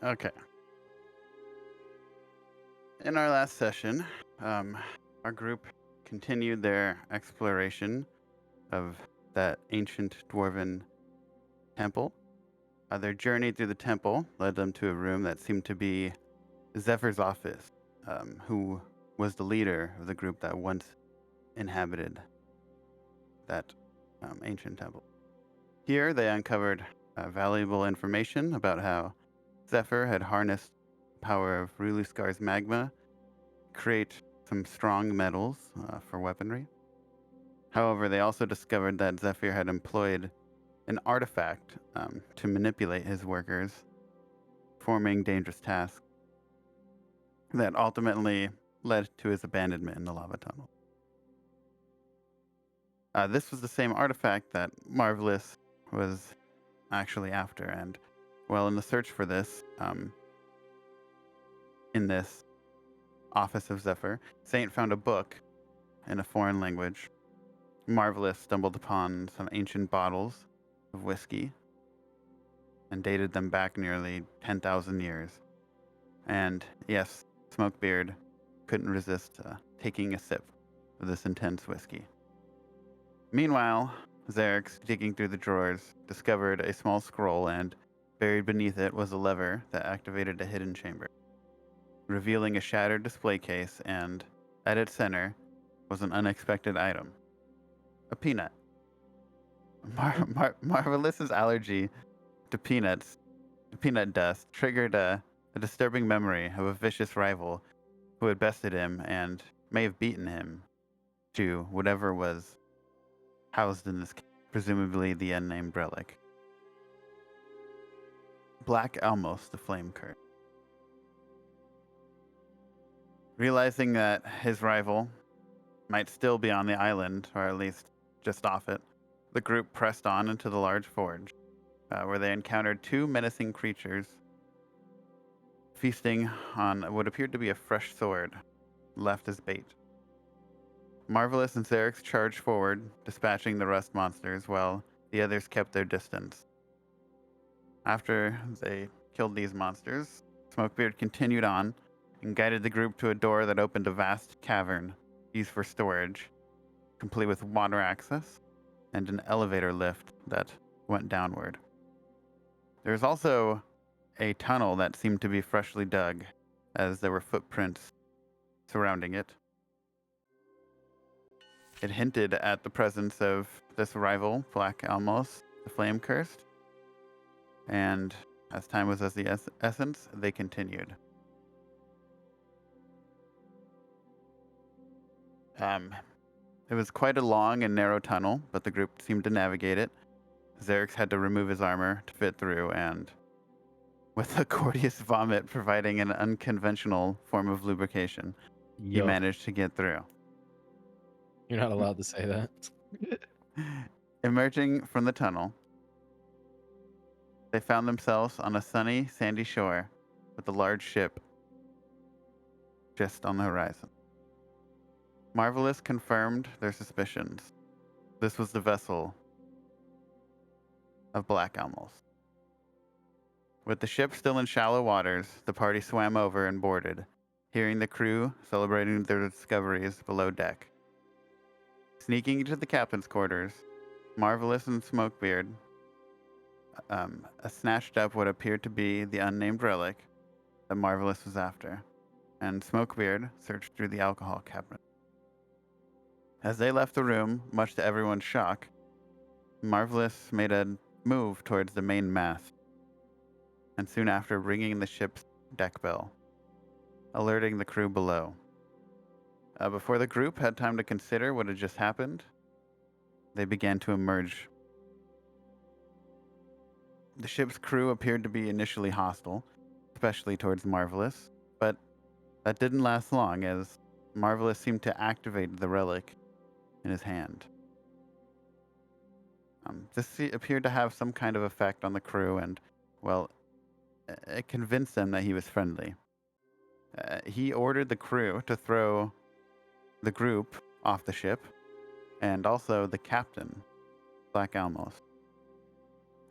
Okay. In our last session, our group continued their exploration of that ancient dwarven temple. Their journey through the temple led them to a room that seemed to be Zephyr's office, who was the leader of the group that once inhabited that ancient temple. Here, they uncovered valuable information about how Zephyr had harnessed the power of Ruluskar's magma to create some strong metals for weaponry. However, they also discovered that Zephyr had employed an artifact to manipulate his workers, performing dangerous tasks that ultimately led to his abandonment in the lava tunnel. This was the same artifact that Marvelous was actually after, and well, in the search for this, in this office of Zephyr, Saint found a book in a foreign language. Marvelous stumbled upon some ancient bottles of whiskey and dated them back nearly 10,000 years. And yes, Smokebeard couldn't resist taking a sip of this intense whiskey. Meanwhile, Xerix, digging through the drawers, discovered a small scroll, and buried beneath it was a lever that activated a hidden chamber, revealing a shattered display case, and at its center was an unexpected item: a peanut. Marvelous's allergy to peanut dust, triggered a disturbing memory of a vicious rival who had bested him and may have beaten him to whatever was housed in this, presumably the unnamed relic. Black Almos, the Flame Curse. Realizing that his rival might still be on the island, or at least just off it, the group pressed on into the large forge, where they encountered two menacing creatures feasting on what appeared to be a fresh sword left as bait. Marvelous and Xerix charged forward, dispatching the rust monsters, while the others kept their distance. After they killed these monsters, Smokebeard continued on and guided the group to a door that opened a vast cavern used for storage, complete with water access and an elevator lift that went downward. There was also a tunnel that seemed to be freshly dug, as there were footprints surrounding it. It hinted at the presence of this rival, Black Almos, the Flame Cursed, and as time was of the essence, they continued. It was quite a long and narrow tunnel, but the group seemed to navigate it. Xerix had to remove his armor to fit through, and with a courteous vomit providing an unconventional form of lubrication, he Yuck. managed to get through. You're not allowed to say that. Emerging from the tunnel, they found themselves on a sunny, sandy shore with a large ship just on the horizon. Marvelous confirmed their suspicions. This was the vessel of Black Almos. With the ship still in shallow waters, the party swam over and boarded, hearing the crew celebrating their discoveries below deck. Sneaking into the captain's quarters, Marvelous and Smokebeard snatched up what appeared to be the unnamed relic that Marvelous was after, and Smokebeard searched through the alcohol cabinet. As they left the room, much to everyone's shock, Marvelous made a move towards the main mast, and soon after ringing the ship's deck bell, alerting the crew below. Before the group had time to consider what had just happened, they began to emerge. The ship's crew appeared to be initially hostile, especially towards Marvelous, but that didn't last long, as Marvelous seemed to activate the relic in his hand. This appeared to have some kind of effect on the crew, and, well, it convinced them that he was friendly. He ordered the crew to throw the group off the ship, and also the captain, Black Almos.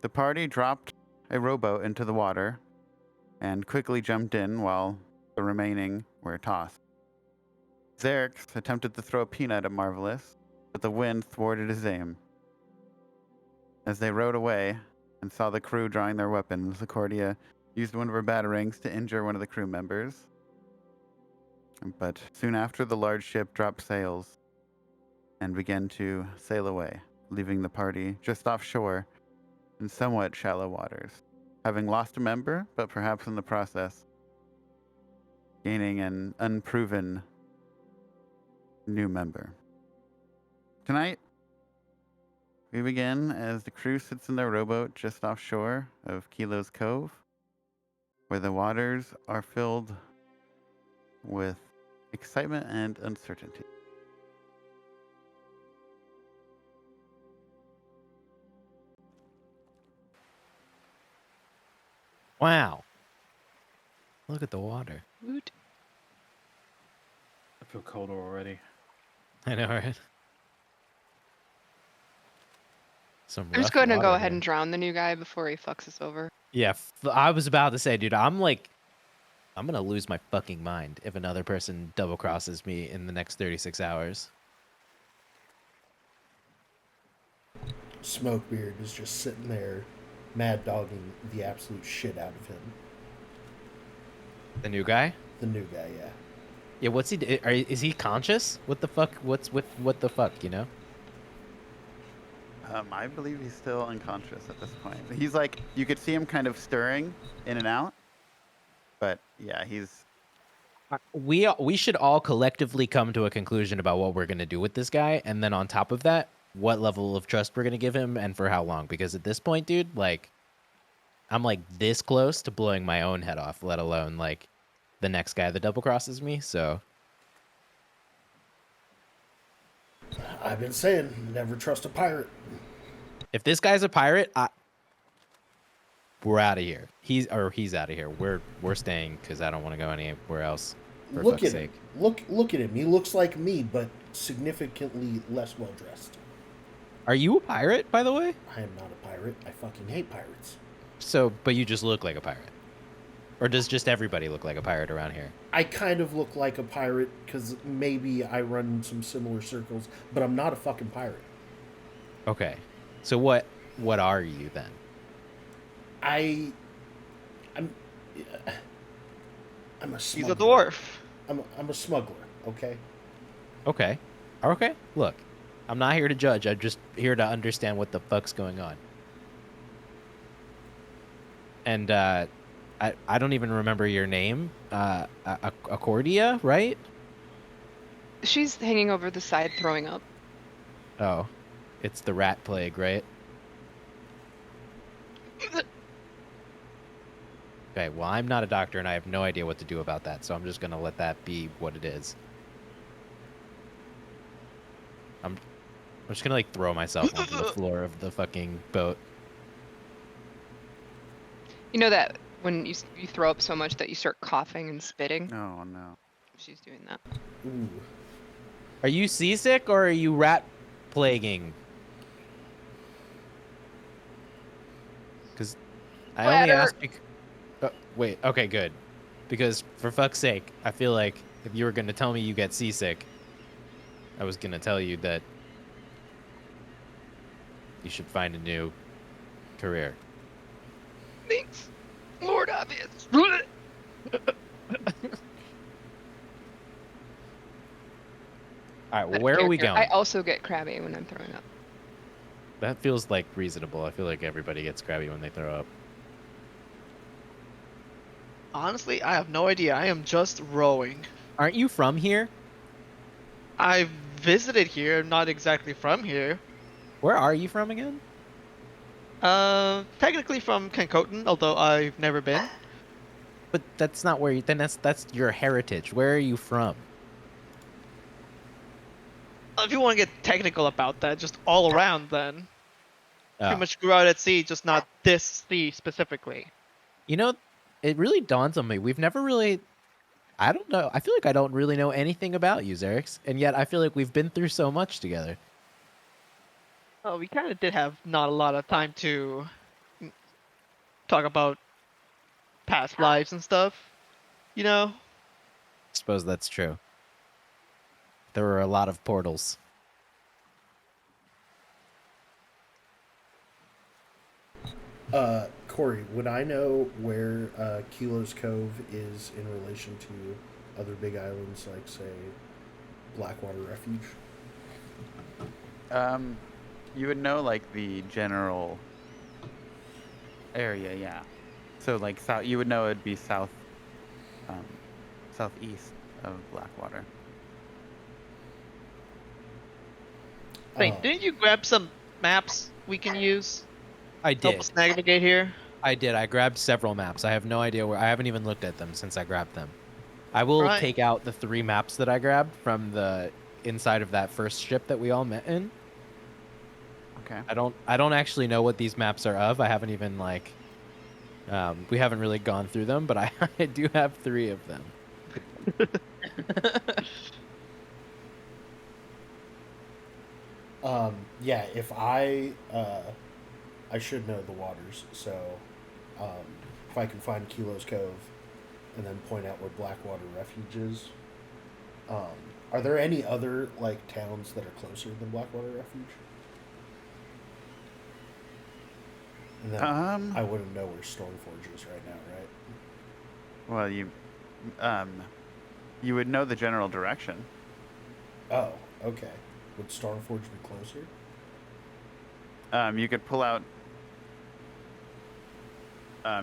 The party dropped a rowboat into the water and quickly jumped in while the remaining were tossed. Xerx attempted to throw a peanut at Marvelous, but the wind thwarted his aim. As they rowed away and saw the crew drawing their weapons, Lacordia used one of her batarangs to injure one of the crew members. But soon after, the large ship dropped sails and began to sail away, leaving the party just offshore in somewhat shallow waters, having lost a member, but perhaps in the process gaining an unproven new member. Tonight, we begin as the crew sits in their rowboat just offshore of Kilo's Cove, where the waters are filled with excitement and uncertainty. Wow. Look at the water. Woot. I feel colder already. I know, right? Some I'm just rough going to go water ahead here. and drown the new guy before he fucks us over. Yeah, I was about to say, dude, I'm gonna lose my fucking mind if another person double crosses me in the next 36 hours. Smokebeard is just sitting there, mad dogging the absolute shit out of him. The new guy? The new guy, yeah. Yeah, what's he? Is he conscious? What the fuck? What the fuck? You know? I believe he's still unconscious at this point. He's like, you could see him kind of stirring in and out, but yeah, he's. We should all collectively come to a conclusion about what we're gonna do with this guy, and then on top of that, what level of trust we're gonna give him and for how long. Because at this point, dude, like, I'm like this close to blowing my own head off, let alone like the next guy that double crosses me. So I've been saying, never trust a pirate. if this guy's a pirate, we're out of here. He's out of here. We're staying because I don't want to go anywhere else. For Look fuck's at sake. him. Look at him. He looks like me, but significantly less well dressed. Are you a pirate, by the way? I am not a pirate. I fucking hate pirates. So, but you just look like a pirate, or does just everybody look like a pirate around here? I kind of look like a pirate because maybe I run some similar circles, but I'm not a fucking pirate. Okay, so what are you then? I'm a He's smuggler. a dwarf. I'm a smuggler, okay? Okay, look, I'm not here to judge. I'm just here to understand what the fuck's going on. And I don't even remember your name. Accordia, right? She's hanging over the side throwing up. Oh, it's the rat plague, right? Okay, well, I'm not a doctor and I have no idea what to do about that, so I'm just gonna let that be what it is. I'm just gonna like throw myself onto the floor of the fucking boat. You know that when you throw up so much that you start coughing and spitting? Oh no. She's doing that. Ooh. Are you seasick or are you rat plaguing? Because I only Bladder. asked you. Wait, okay, good. Because for fuck's sake, I feel like if you were gonna tell me you get seasick, I was gonna tell you that you should find a new career. Thanks. Lord obvious. All right, well, where are we going? I also get crabby when I'm throwing up. That feels like reasonable. I feel like everybody gets crabby when they throw up. Honestly, I have no idea. I am just rowing. Aren't you from here? I've visited here, not exactly from here. Where are you from again? Technically from Kenkoten, although I've never been. But that's not where you. Then that's your heritage. Where are you from? If you want to get technical about that, just all around then. Oh. Pretty much grew out at sea, just not this sea specifically. You know, it really dawns on me. We've never really. I don't know. I feel like I don't really know anything about you, Xerx, and yet I feel like we've been through so much together. Oh, we kind of did have not a lot of time to talk about past lives and stuff. You know? Suppose that's true. There were a lot of portals. Cory, would I know where Kilo's Cove is in relation to other big islands, like, say, Blackwater Refuge? You would know like the general area, yeah. So like south, you would know it'd be south, southeast of Blackwater. Wait, didn't you grab some maps we can use? I Help did. us navigate here. I did. I grabbed several maps. I have no idea where. I haven't even looked at them since I grabbed them. I will Right. take out the 3 maps that I grabbed from the inside of that first ship that we all met in. Okay. I don't actually know what these maps are of. I haven't even we haven't really gone through them, but I do have 3 of them. Yeah, if I should know the waters, so if I can find Kilo's Cove and then point out where Blackwater Refuge is. Are there any other like towns that are closer than Blackwater Refuge? And then I wouldn't know where Stormforge is right now, right? Well, you would know the general direction. Oh, okay. Would Stormforge be closer? You could pull out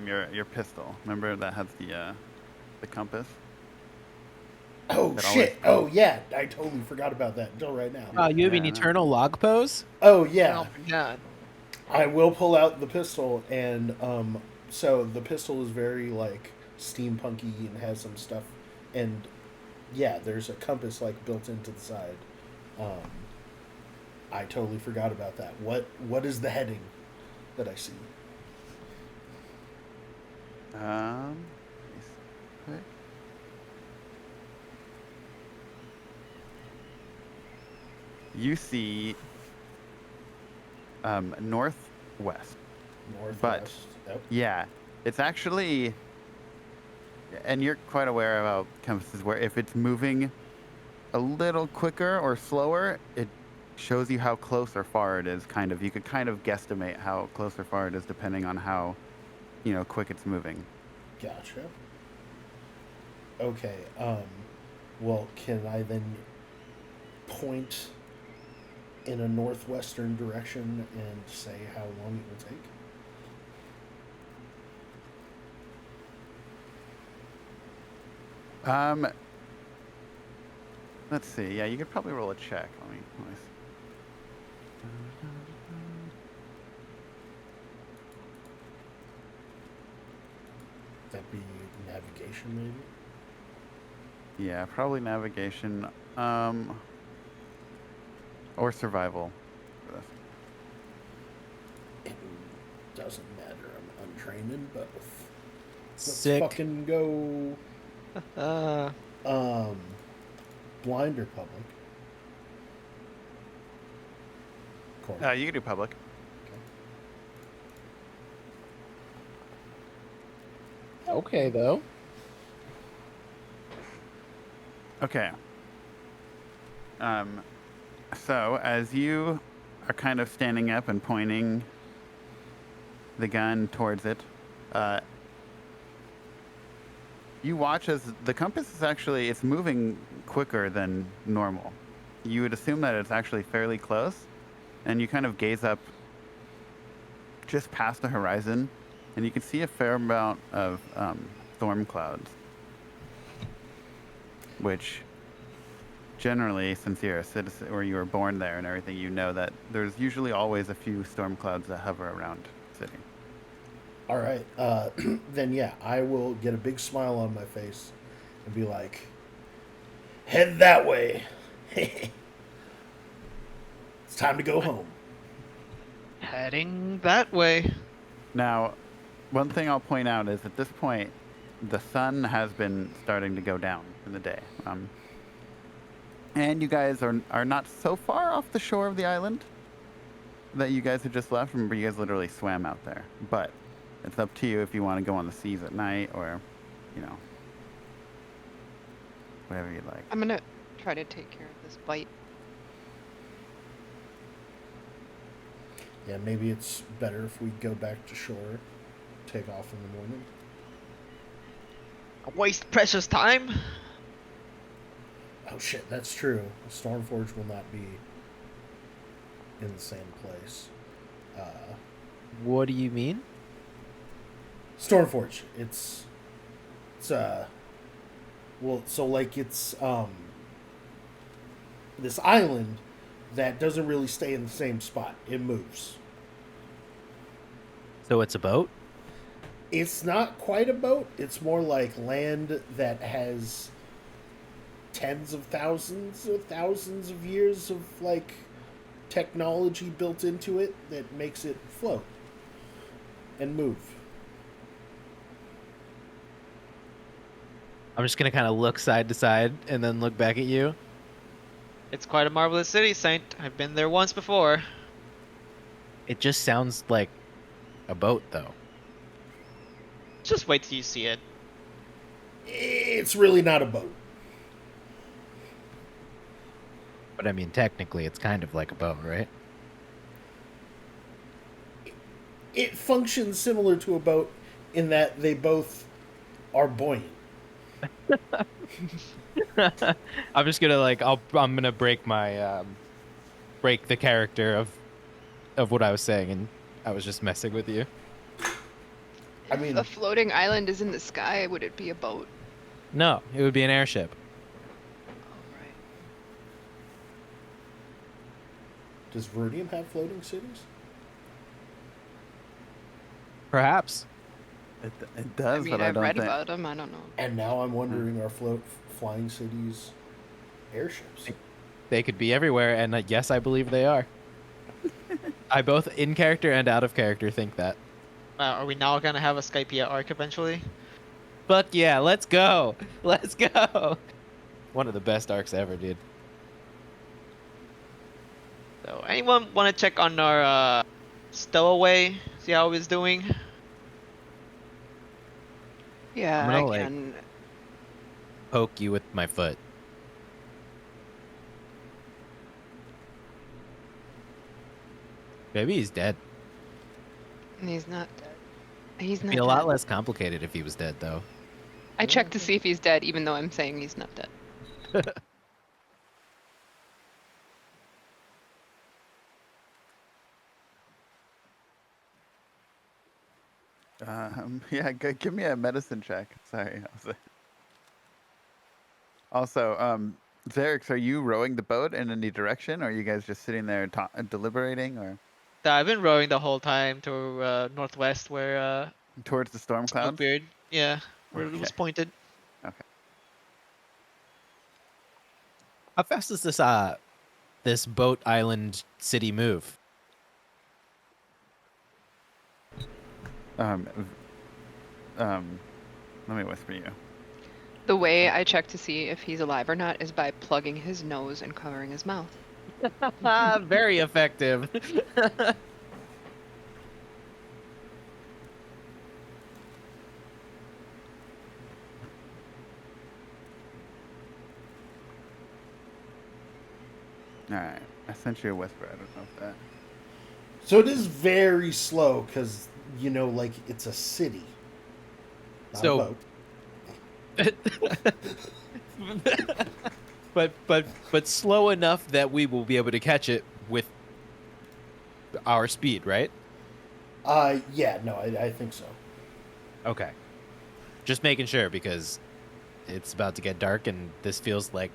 your pistol. Remember that has the compass. Oh That shit! always- Oh yeah, I totally forgot about that until right now. You have an Yeah, eternal log pose? Oh yeah. Oh my god. I will pull out the pistol, and so the pistol is very like steampunky and has some stuff, and yeah, there's a compass like built into the side. I totally forgot about that. What is the heading that I see? let me see quick. You see northwest. Northwest. Yep. Yeah, it's actually, and you're quite aware about compasses where if it's moving a little quicker or slower, it shows you how close or far it is. Kind of, you could kind of guesstimate how close or far it is depending on how, quick it's moving. Gotcha. Okay. Well, can I then point in a northwestern direction and say how long it will take? Let's see. Yeah, you could probably roll a check. Let me see. That'd be navigation, maybe. Yeah, probably navigation, or survival. for this. It doesn't matter. I'm untrained in both. Let's Sick. fucking go. Blind or public? Cory. You can do public. Okay, though. Okay. So as you are kind of standing up and pointing the gun towards it, you watch as the compass is actually, it's moving quicker than normal. You would assume that it's actually fairly close, and you kind of gaze up just past the horizon, and you can see a fair amount of storm clouds, which generally, since you're a citizen or you were born there and everything, you know that there's usually always a few storm clouds that hover around the city. All right. Then yeah, I will get a big smile on my face and be like, "Head that way. It's time to go home." Heading that way. Now, one thing I'll point out is at this point, the sun has been starting to go down in the day. And you guys are not so far off the shore of the island that you guys had just left. Remember, you guys literally swam out there. But It's up to you if you want to go on the seas at night or, you know, whatever you like. I'm gonna try to take care of this bite. Yeah, maybe it's better if we go back to shore, take off in the morning. Waste precious time. Oh shit, that's true. Stormforge will not be in the same place. What do you mean? Stormforge, it's well, so like it's this island that doesn't really stay in the same spot. It moves. So it's a boat? It's not quite a boat. It's more like land that has tens of thousands or thousands of years of like technology built into it that makes it float and move. I'm just gonna kind of look side to side and then look back at you. It's quite a marvelous city, Saint. I've been there once before. It just sounds like a boat, though. Just wait till you see it. It's really not a boat. But I mean, technically, it's kind of like a boat, right? It functions similar to a boat in that they both are buoyant. I'm just gonna I'm gonna break my break the character of what I was saying, and I was just messing with you. I mean, If a floating island is in the sky, would it be a boat? No, it would be an airship. Oh, right. does Viridium have floating cities? Perhaps. It does, I mean, but I I've don't read think. about them. I don't know. And now I'm wondering, are flying cities airships? They could be everywhere, and yes, I believe they are. I both in character and out of character think that. Are we now gonna have a Skypea arc eventually? Fuck yeah, let's go! Let's go! One of the best arcs ever, dude. So, anyone want to check on our stowaway? See how he's doing? Yeah, I'm I gonna, like- can. Poke you with my foot. Maybe he's dead. He's not dead. He's It'd not be a dead. lot less complicated if he was dead, though. I checked to see if he's dead, even though I'm saying he's not dead. Yeah, give me a medicine check. Sorry. Also, Xerix, are you rowing the boat in any direction, or are you guys just sitting there deliberating, or I've been rowing the whole time to northwest where towards the storm clouds? Smokebeard, yeah, where it Okay. was pointed. How fast does this boat island city move? Let me whisper you. The way I check to see if he's alive or not is by plugging his nose and covering his mouth. Very effective. All right, I sent you a whisper. I don't know if that. So it is very slow because, like it's a city. Not So- a boat. but slow enough that we will be able to catch it with our speed, right? Yeah, no, I think so. Okay. Just making sure because it's about to get dark and this feels like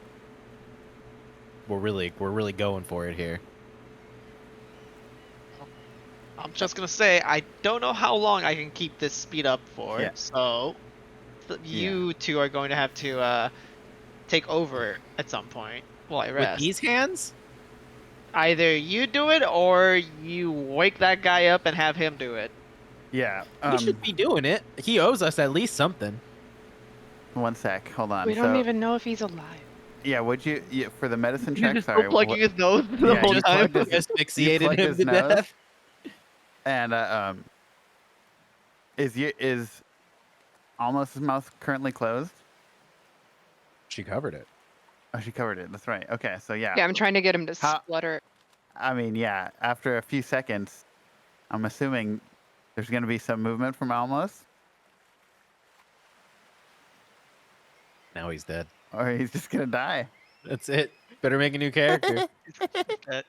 we're really going for it here. I'm just gonna say I don't know how long I can keep this speed up for. Yeah. So you two are going to have to take over at some point while I With rest. these hands? Either you do it or you wake that guy up and have him do it. Yeah. We should be doing it. He owes us at least something. One sec. Hold on. We don't So, even know if he's alive. Yeah. Would you for the medicine You're check? just Sorry. plugging his nose the Yeah, whole you time. plugged his- Asphyxiated plugged him his to nose? death. And Is Almost's mouth currently closed? She covered it. Oh, she covered it. That's right. Okay, so yeah. Yeah, I'm trying to get him to How- splutter. I mean, yeah. After a few seconds, I'm assuming there's going to be some movement from Almos, Now he's dead. or he's just going to die. That's it. Better make a new character. That-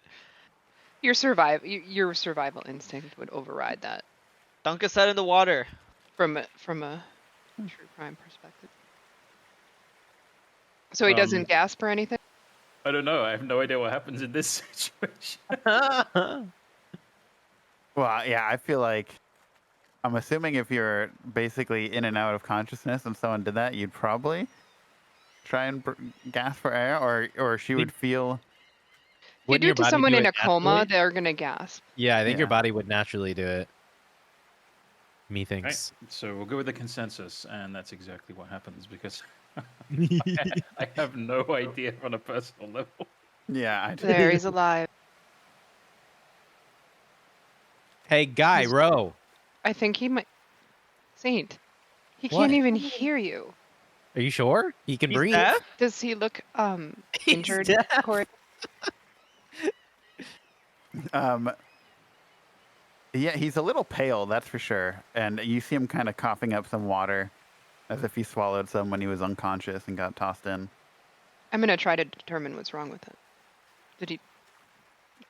Your survival instinct would override that Dunk us out in the water. from a true crime perspective. So he doesn't gasp or anything? I don't know. I have no idea what happens in this situation. Well, yeah, I feel like I'm assuming if you're basically in and out of consciousness and someone did that, you'd probably try and gasp for air, or she would feel. If you Wouldn't do your it to body someone do in it a coma, naturally? they're gonna gasp. Yeah, I think your Yeah. body would naturally do it. Methinks. Right? So we'll go with the consensus, and that's exactly what happens because I have no idea on a personal level. Yeah, I There, he's alive. Hey, Guy, He's- row. I think he might. Saint, he What? can't even hear you. Are you sure? He can He's breathe. deaf? Does he look He's injured, deaf. Cory? Yeah, he's a little pale, that's for sure. And you see him kind of coughing up some water, as if he swallowed some when he was unconscious and got tossed in. I'm gonna try to determine what's wrong with him. Did he?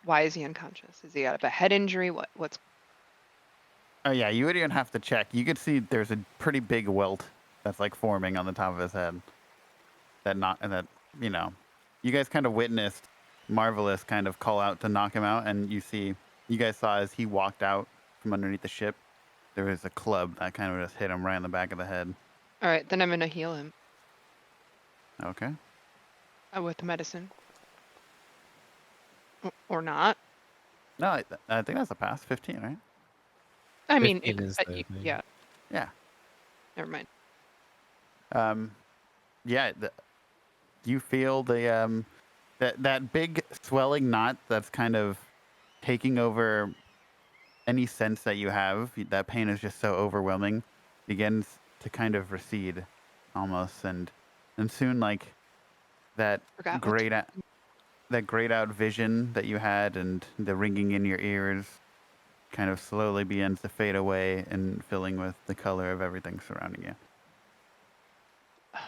Why is he unconscious? Is he out of a head injury? What's? Oh yeah, you would even have to check. You could see there's a pretty big welt that's like forming on the top of his head. You know, you guys kind of witnessed Marvelous kind of call out to knock him out, and you guys saw as he walked out from underneath the ship, there was a club that kind of just hit him right on the back of the head. All right, then I'm gonna heal him Okay. with the medicine. Or not. No, I think that's a pass. 15, right? I mean, 15 is the thing. yeah. Yeah. Never mind. Yeah. You feel the that big swelling knot that's kind of taking over any sense that you have. That pain is just so overwhelming, begins to kind of recede, almost, and soon like that Forgot what grayed out vision that you had and the ringing in your ears kind of slowly begins to fade away and filling with the color of everything surrounding you.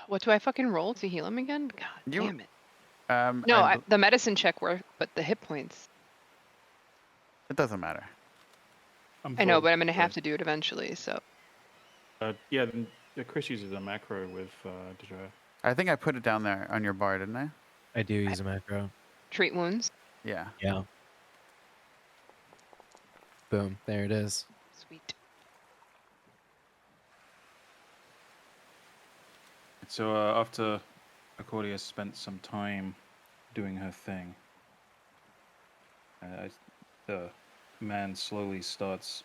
What do I fucking roll to heal him again? God You- damn it. No, The medicine check worked, but the hit points. it doesn't matter. I know, but I'm gonna have to do it eventually. So Yeah, Chris uses a macro with Deja. I think I put it down there on your bar, didn't I? I do use a macro. treat wounds. Yeah. Yeah. Boom. There it is. Sweet. So after Accordia spent some time doing her thing, the man slowly starts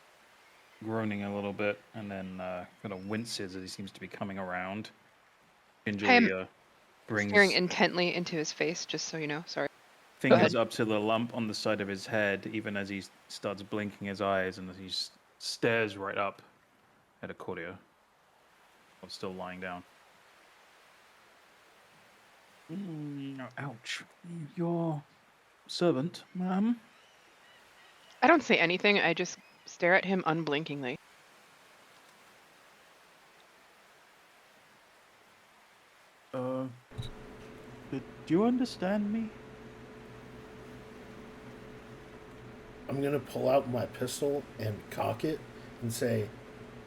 groaning a little bit and then kind of winces as he seems to be coming around. Gingerly brings Staring intently into his face, just so you know. Sorry. fingers ahead. up to the lump on the side of his head, even as he starts blinking his eyes, and he stares right up at Accordia, while still lying down. Ouch. Your servant, ma'am? I don't say anything. I just stare at him unblinkingly. Do you understand me? I'm gonna pull out my pistol and cock it and say,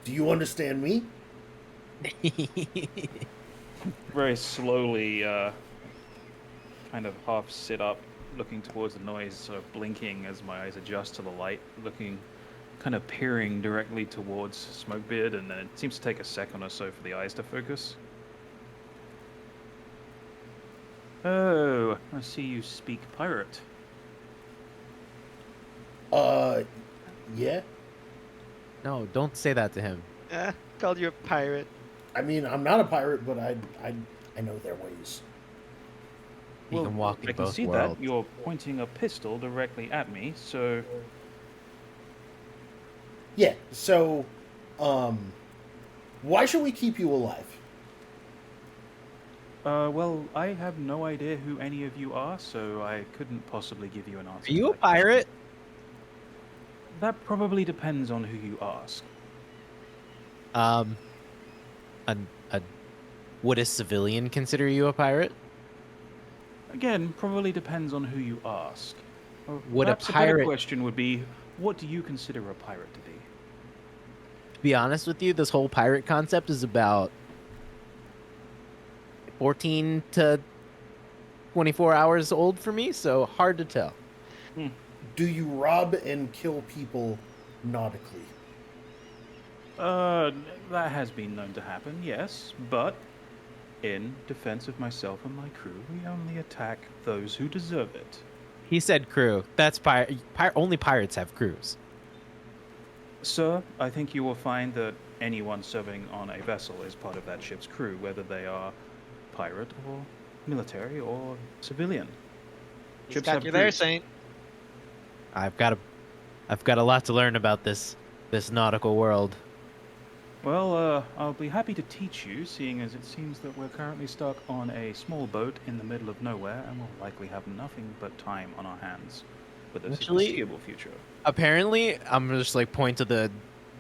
"Do you understand me?" Very slowly, kind of half sit up, looking towards the noise, sort of blinking as my eyes adjust to the light, looking, kind of peering directly towards Smokebeard, and then it seems to take a second or so for the eyes to focus. Oh, I see you speak pirate. Yeah. No, don't say that to him. Called you a pirate. I mean, I'm not a pirate, but I know their ways. He can walk in I can both see worlds. that you're pointing a pistol directly at me, so Yeah. So, Why should we keep you alive? Well, I have no idea who any of you are, so I couldn't possibly give you an answer. Are you to a that question. pirate? That probably depends on who you ask. A, would a civilian consider you a pirate? Again, probably depends on who you ask. Or Would a perhaps a better pirate- question would be, what do you consider a pirate to be? To be honest with you, this whole pirate concept is about 14 to 24 hours old for me, so hard to tell. Do you rob and kill people nautically? That has been known to happen, yes, but in defense of myself and my crew, we only attack those who deserve it. He said crew. That's only pirates have crews. Sir, I think you will find that anyone serving on a vessel is part of that ship's crew, whether they are pirate or military or civilian. He's Ships got have you there, crews. Saint. I've got a lot to learn about this nautical world. Well, I'll be happy to teach you, seeing as it seems that we're currently stuck on a small boat in the middle of nowhere, and we'll likely have nothing but time on our hands for the Actually- foreseeable future. Apparently, I'm just like point to the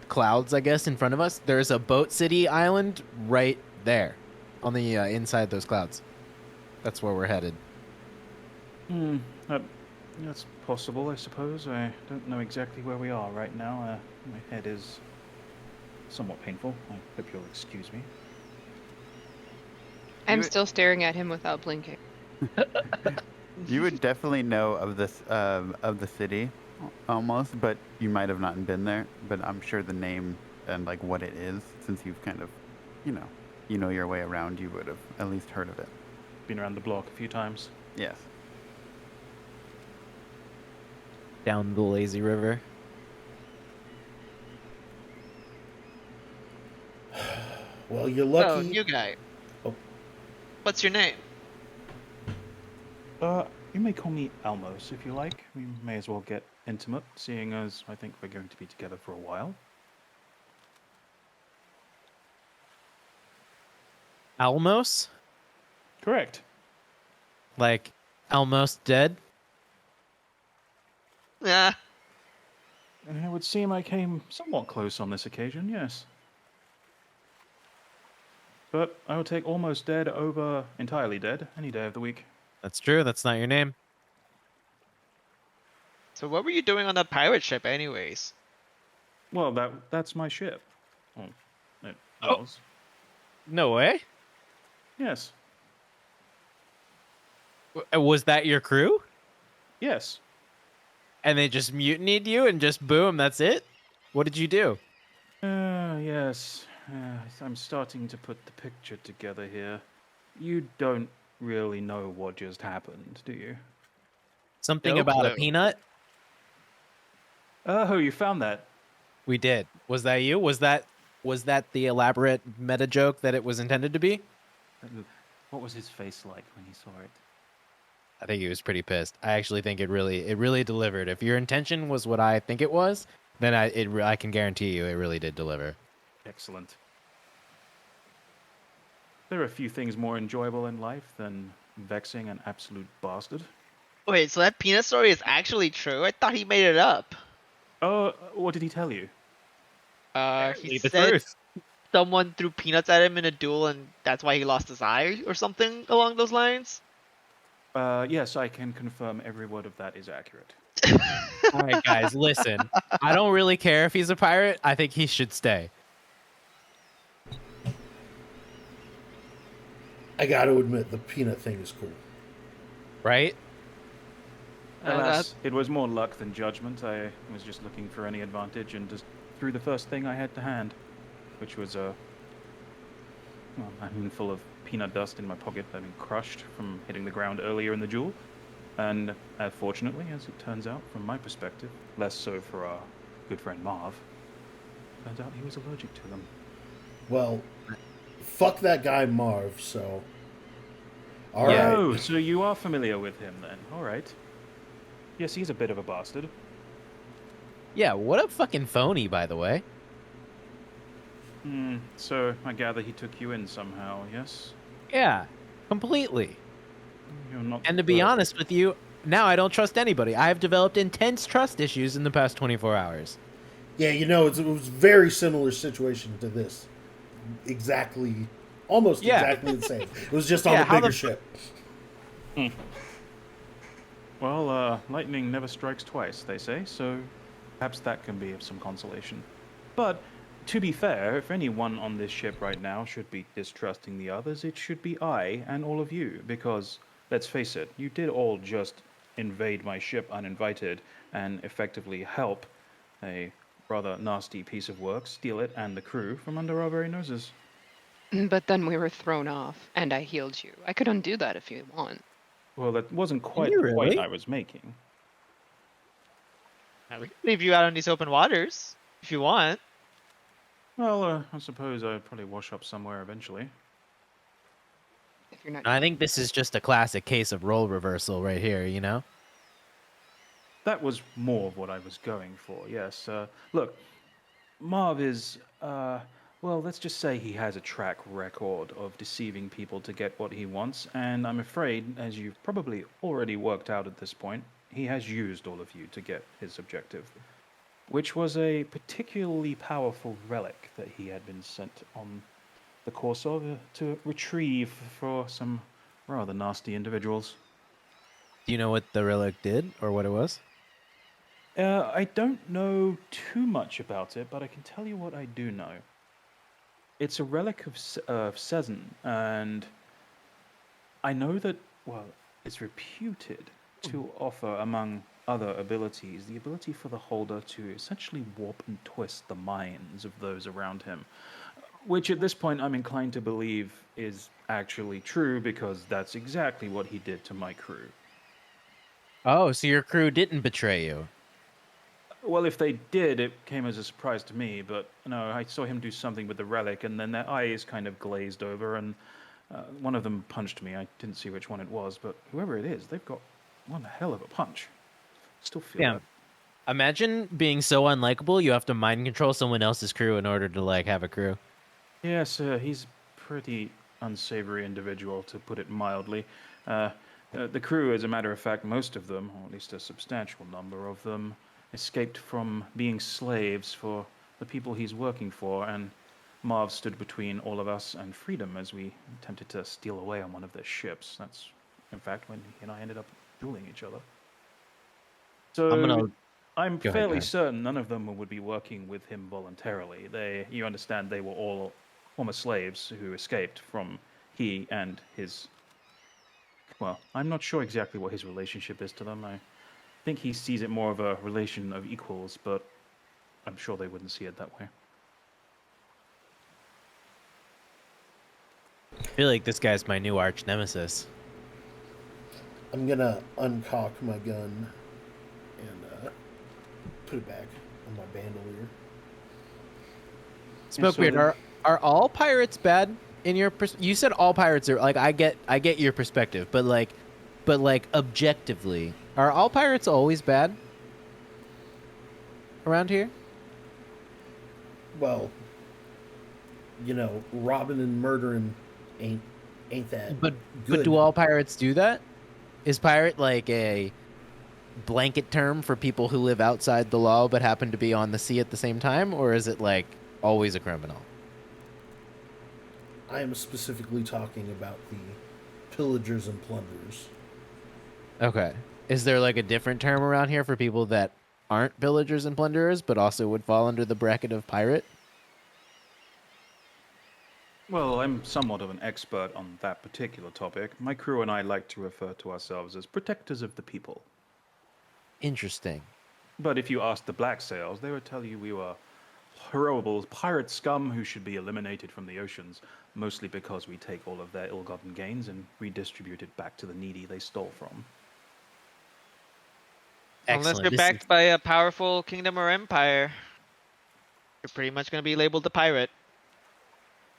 clouds, I guess, in front of us. There's a boat city island right there on the inside those clouds. That's where we're headed. That's possible, I suppose. I don't know exactly where we are right now. My head is somewhat painful. I hope you'll excuse me. I'm You- still staring at him without blinking. You would definitely know of this of the city, almost, but you might have not been there. But I'm sure the name and like what it is, since you've kind of, you know your way around, you would have at least heard of it. Been around the block a few times. Yes. Down the lazy river. Well, you're Oh, lucky. new guy. Oh. What's your name? You may call me Almos if you like. We may as well get intimate, seeing as I think we're going to be together for a while. Almos? Correct. Like almost dead? Nah. It would seem I came somewhat close on this occasion, yes. But I will take almost dead over entirely dead any day of the week. That's true. That's not your name. So what were you doing on that pirate ship anyways? Well, that's my ship. Oh, it Oh. was. No way. Yes. Was that your crew? Yes. And they just mutinied you and just boom, that's it? What did you do? Yes. I'm starting to put the picture together here. You don't really know what just happened, do you? Something No about a clue. peanut? Oh, you found that. We did. Was that you? Was that the elaborate meta joke that it was intended to be? What was his face like when he saw it? I think he was pretty pissed. I actually think it really delivered. If your intention was what I think it was, then I can guarantee you it really did deliver. Excellent. There are a few things more enjoyable in life than vexing an absolute bastard. Wait, so that peanut story is actually true? I thought he made it up. Oh, what did he tell you? He said someone threw peanuts at him in a duel and that's why he lost his eye or something along those lines. Yes, I can confirm every word of that is accurate. All right, guys, listen. I don't really care if he's a pirate. I think he should stay. I got to admit, the peanut thing is cool. Right? Alas, it was more luck than judgment. I was just looking for any advantage and just threw the first thing I had to hand, which was a handful of peanut dust in my pocket that had been crushed from hitting the ground earlier in the duel. And fortunately, as it turns out, from my perspective, less so for our good friend Marv, turns out he was allergic to them. Well, fuck that guy Marv, so... All right. Oh, so you are familiar with him then. All right. Yes, he's a bit of a bastard. Yeah, what a fucking phony, by the way. So I gather he took you in somehow, yes? Yeah, completely. You're not And the to be first. honest with you, now I don't trust anybody. I have developed intense trust issues in the past 24 hours. Yeah, it was a very similar situation to this. Exactly, almost Yeah. exactly the same. It was just on Yeah, a how bigger the ship. Well, lightning never strikes twice, they say, so perhaps that can be of some consolation. But to be fair, if anyone on this ship right now should be distrusting the others, it should be I and all of you, because let's face it, you did all just invade my ship uninvited and effectively help a rather nasty piece of work steal it and the crew from under our very noses. But then we were thrown off, and I healed you. I could undo that if you want. Well, that wasn't Can quite you the point really? I was making. We can leave you out on these open waters if you want. Well, I suppose I'd probably wash up somewhere eventually. If you're not. I think this is just a classic case of role reversal right here, you know? That was more of what I was going for, yes. Look, Marv is, well, let's just say he has a track record of deceiving people to get what he wants, and I'm afraid, as you've probably already worked out at this point, he has used all of you to get his objective, which was a particularly powerful relic that he had been sent on the course of to retrieve for some rather nasty individuals. Do you know what the relic did or what it was? I don't know too much about it, but I can tell you what I do know. It's a relic of Cesynia, and I know that, well, it's reputed to offer, among other abilities, the ability for the holder to essentially warp and twist the minds of those around him. Which at this point I'm inclined to believe is actually true because that's exactly what he did to my crew. Oh, so your crew didn't betray you. Well, if they did, it came as a surprise to me, but no, I saw him do something with the relic, and then their eyes kind of glazed over, and one of them punched me. I didn't see which one it was, but whoever it is, they've got one hell of a punch. Still feel Yeah. that. Imagine being so unlikable you have to mind control someone else's crew in order to like have a crew. Yes, he's a pretty unsavory individual, to put it mildly. The crew, as a matter of fact, most of them, or at least a substantial number of them, escaped from being slaves for the people he's working for, and Marv stood between all of us and freedom as we attempted to steal away on one of their ships. That's, in fact, when he and I ended up dueling each other. I'm So gonna I'm go ahead. fairly certain none of them would be working with him voluntarily. You understand, they were all former slaves who escaped from he and his. Well, I'm not sure exactly what his relationship is to them. I think he sees it more of a relation of equals, but I'm sure they wouldn't see it that way. I feel like this guy's my new arch nemesis. I'm gonna uncock my gun and put it back on my bandolier. Smokebeard, are all pirates bad in your you said all pirates are like I get your perspective, but like objectively, are all pirates always bad around here? Well, robbing and murdering ain't that But good. do all pirates do that? Is pirate like a blanket term for people who live outside the law but happen to be on the sea at the same time, or is it like always a criminal? I am specifically talking about the pillagers and plunderers. Okay. Is there like a different term around here for people that aren't pillagers and plunderers but also would fall under the bracket of pirate? Well, I'm somewhat of an expert on that particular topic. My crew and I like to refer to ourselves as protectors of the people. Interesting. But if you asked the Black Sails, they would tell you we were horrible pirate scum who should be eliminated from the oceans, mostly because we take all of their ill-gotten gains and redistribute it back to the needy they stole from. Unless Excellent. you're backed by a powerful kingdom or empire, you're pretty much going to be labeled a pirate.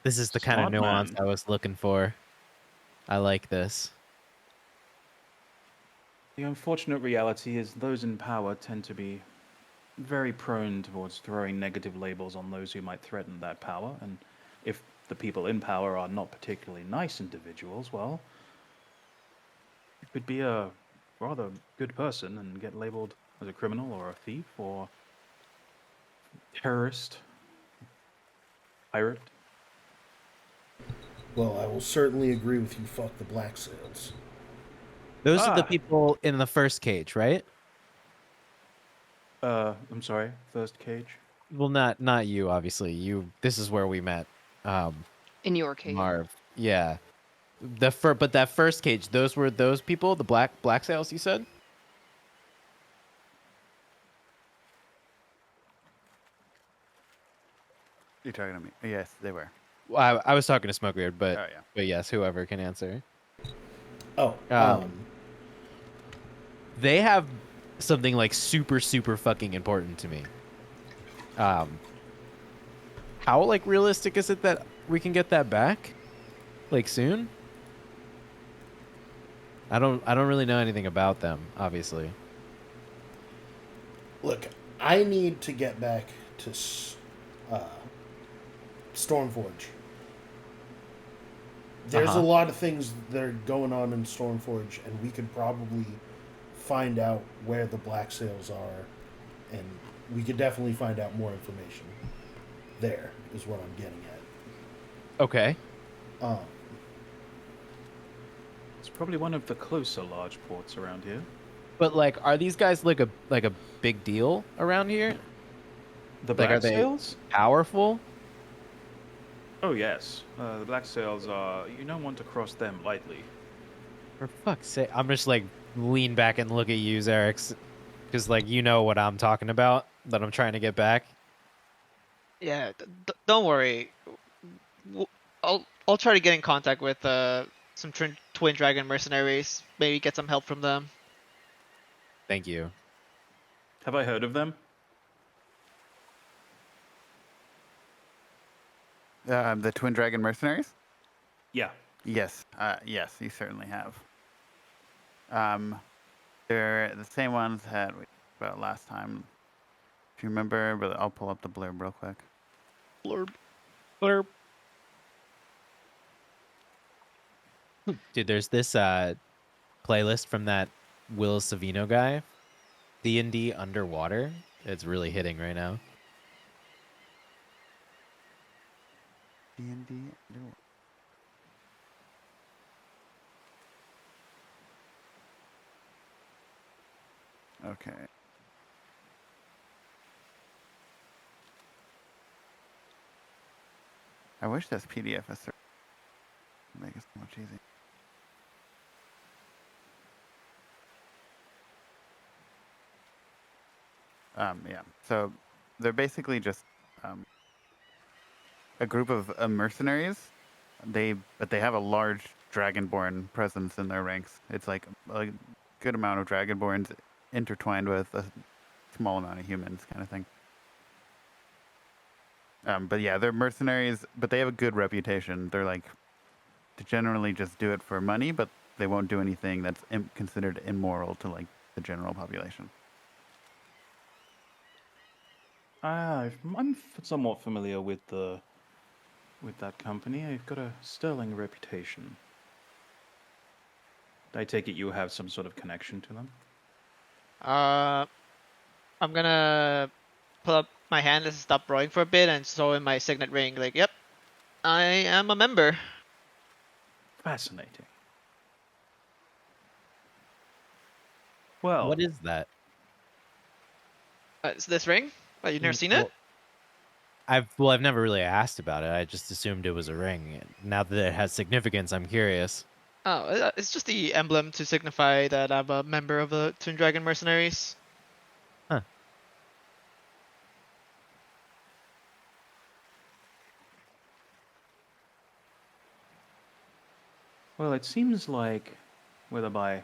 This is the kind of Smart nuance man. I was looking for. I like this. The unfortunate reality is those in power tend to be very prone towards throwing negative labels on those who might threaten that power, and if the people in power are not particularly nice individuals, well, you could be a rather good person and get labeled as a criminal or a thief or terrorist, pirate. Well, I will certainly agree with you. Fuck the black sails. Those are the Ah. people in the first cage, right? I'm sorry, first cage. Well, not you, obviously. This is where we met. In your cage. Marv. Yeah. But that first cage, those were those people, the black sails you said? You're talking to me? Yes, they were. Well, I was talking to Smokebeard, Oh yeah. but yes, whoever can answer. Oh, They have something like super fucking important to me. How like realistic is it that we can get that back? Like soon? I don't really know anything about them, obviously. look, I need to get back to Stormforge. There's a lot of things that are going on in Stormforge, and we could probably find out where the black sails are, and we could definitely find out more information. There is what I'm getting at. Okay. It's probably one of the closer large ports around here. But like, are these guys like a big deal around here? The Like, black are they sails? powerful? Oh yes, the black sails are. You don't want to cross them lightly. For fuck's sake, I'm just like lean back and look at you, Zarex, because like you know what I'm talking about that I'm trying to get back. Yeah, don't worry. I'll try to get in contact with some twin dragon mercenaries. Maybe get some help from them. Thank you. Have I heard of them? The Twin Dragon Mercenaries? Yeah. Yes. Yes, you certainly have. They're the same ones that we talked about last time. If you remember, but I'll pull up the blurb real quick. Blurb. Dude, there's this playlist from that Will Savino guy, D&D Underwater. It's really hitting right now. D&D. Okay. I wish this PDF was make it so much easier. Yeah. So they're basically just a group of mercenaries. But they have a large dragonborn presence in their ranks. It's like a good amount of dragonborns intertwined with a small amount of humans, kind of thing. But yeah, they're mercenaries, but they have a good reputation. They're like, they generally just do it for money, but they won't do anything that's considered immoral to like the general population. I'm somewhat familiar with that company. I've got a sterling reputation. I take it you have some sort of connection to them? I'm gonna pull up my hand and stop rowing for a bit and show in my signet ring. Like, yep, I am a member. Fascinating. Well, What is that? Is this ring? Oh, you've never seen it? I've never really asked about it. I just assumed it was a ring. Now that it has significance, I'm curious. Oh, it's just the emblem to signify that I'm a member of the Twin Dragon Mercenaries. Huh. Well, it seems like, whether by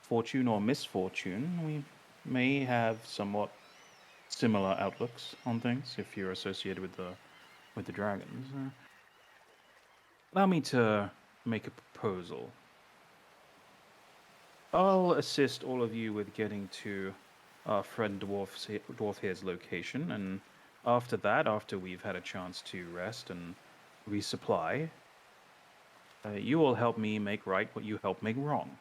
fortune or misfortune, we may have somewhat similar outlooks on things if you're associated with the dragons. Allow me to make a proposal. I'll assist all of you with getting to our friend Dwarf here's location, and After that, after we've had a chance to rest and resupply, you will help me make right what you helped make wrong.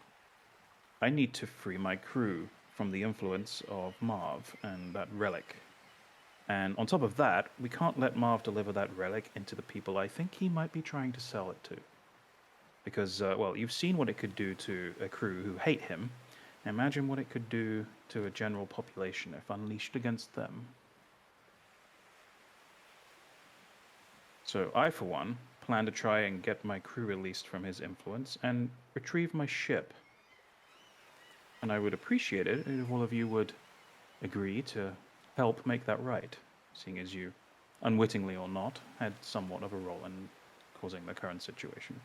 I need to free my crew from the influence of Marv and that relic. And on top of that, we can't let Marv deliver that relic into the people I think he might be trying to sell it to. Because, well, you've seen what it could do to a crew who hate him. Imagine what it could do to a general population if unleashed against them. So I, for one, plan to try and get my crew released from his influence and retrieve my ship. And I would appreciate it if all of you would agree to help make that right, seeing as you, unwittingly or not, had somewhat of a role in causing the current situation.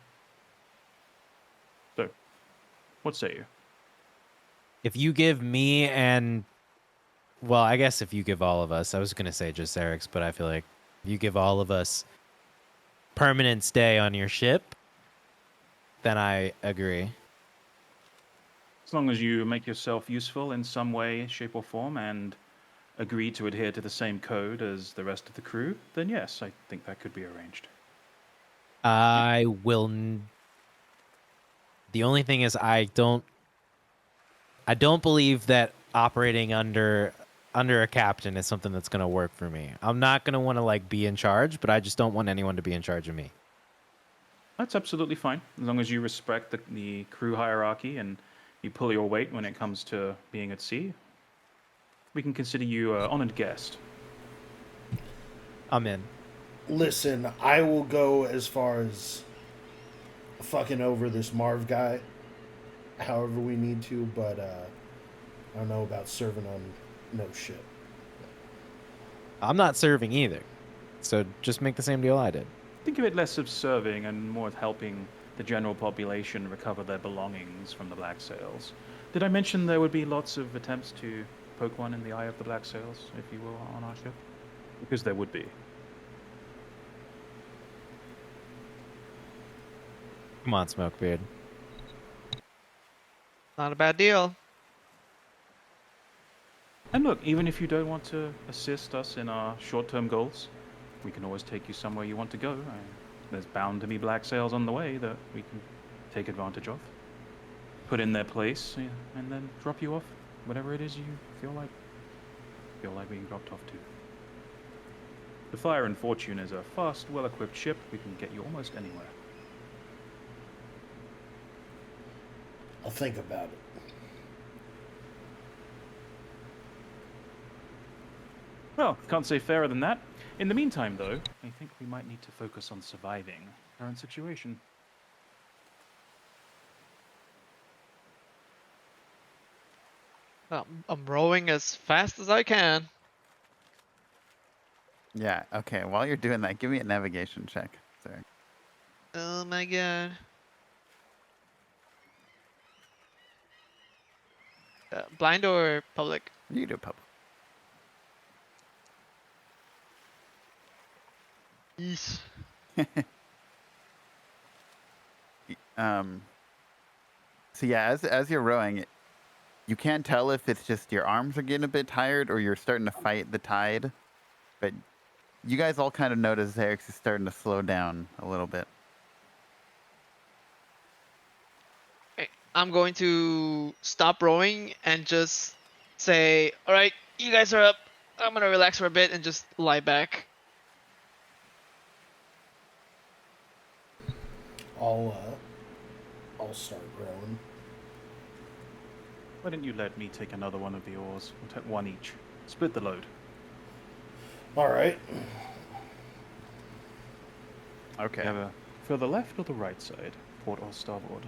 So, what say you? If you give me and, well, I guess if you give all of us, I was going to say just Eric's, but I feel like if you give all of us permanent stay on your ship, then I agree. As long as you make yourself useful in some way, shape, or form, and agree to adhere to the same code as the rest of the crew, then yes, I think that could be arranged. I will. The only thing is, I don't believe that operating under a captain is something that's going to work for me. I'm not going to want to like be in charge, but I just don't want anyone to be in charge of me. That's absolutely fine, as long as you respect the crew hierarchy and you pull your weight when it comes to being at sea. We can consider you an honored guest. I'm in. Listen, I will go as far as fucking over this Marv guy, however we need to, but I don't know about serving on no shit. I'm not serving either, so just make the same deal I did. Think of it less of serving and more of helping the general population recover their belongings from the Black Sails. Did I mention there would be lots of attempts to poke one in the eye of the Black Sails, if you will, on our ship? Because there would be. Come on, Smokebeard. Not a bad deal. And look, even if you don't want to assist us in our short-term goals, we can always take you somewhere you want to go. There's bound to be Black Sails on the way that we can take advantage of, put in their place, and then drop you off whatever it is you feel like being dropped off to. The Fire and Fortune is a fast, well-equipped ship. We can get you almost anywhere. I'll think about it. Well, can't say fairer than that. In the meantime, though, I think we might need to focus on surviving the current situation. I'm rowing as fast as I can. Yeah, okay. While you're doing that, give me a navigation check. Sorry. Oh my god. Blind or public? You do public. Yeesh. So yeah, as you're rowing, you can't tell if it's just your arms are getting a bit tired or you're starting to fight the tide. But you guys all kind of notice Eric's is starting to slow down a little bit. I'm going to stop rowing and just say, all right, you guys are up. I'm going to relax for a bit and just lie back. I'll start rowing. Why didn't you let me take another one of the oars? We'll take one each. Split the load. All right. Okay. You have a further left or the right side? Port or starboard?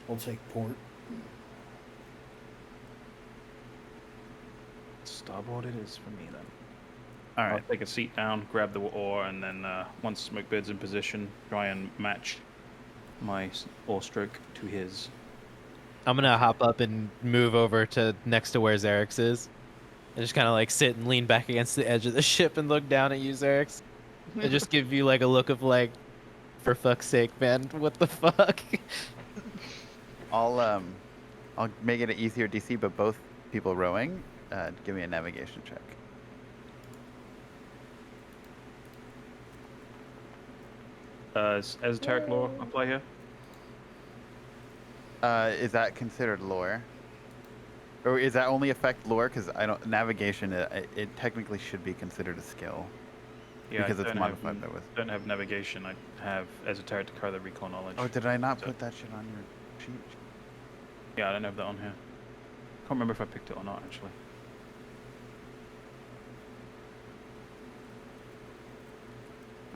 I'll take port. Starboard it is for me then. All I'll right. take a seat down, grab the oar, and then once Smokebeard's in position, try and match my oar stroke to his. I'm gonna hop up and move over to next to where Xerix is, and just kind of like sit and lean back against the edge of the ship and look down at you, Xerix, and just give you like a look of like, for fuck's sake, man, what the fuck? I'll make it an easier DC, but both people rowing, give me a navigation check. Esoteric lore apply here? Is that considered lore? Or is that only affect lore? Because I don't navigation. It technically should be considered a skill Yeah, because I it's modified by with. don't have navigation. I have esoteric to carry the recall knowledge. Oh, did I not So- put that shit on your sheet? Yeah, I don't have that on here. Can't remember if I picked it or not actually.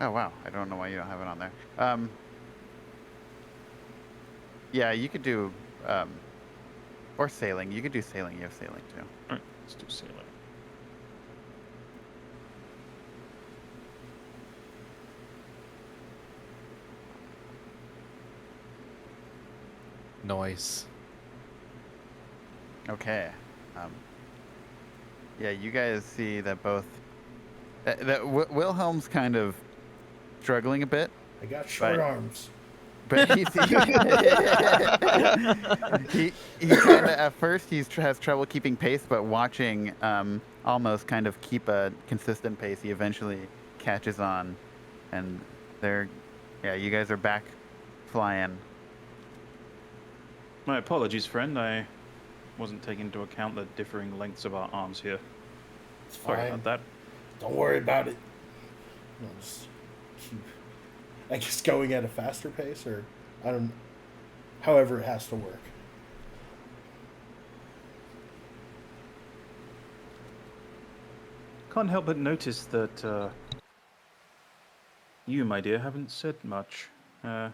Oh wow, I don't know why you don't have it on there. Yeah, you could do, or sailing. You could do sailing. You have sailing too. All right, let's do sailor. Noise. Okay. Yeah, you guys see that both. Wilhelm's kind of struggling a bit, I got short But- arms. but he kind of at first has trouble keeping pace, but watching almost kind of keep a consistent pace, he eventually catches on, and you guys are back flying. My apologies, friend. I wasn't taking into account the differing lengths of our arms here. It's Sorry fine. about that. Don't worry about it. I'll just keep, I guess, going at a faster pace, or I don't. However, it has to work. Can't help but notice that you, my dear, haven't said much. Do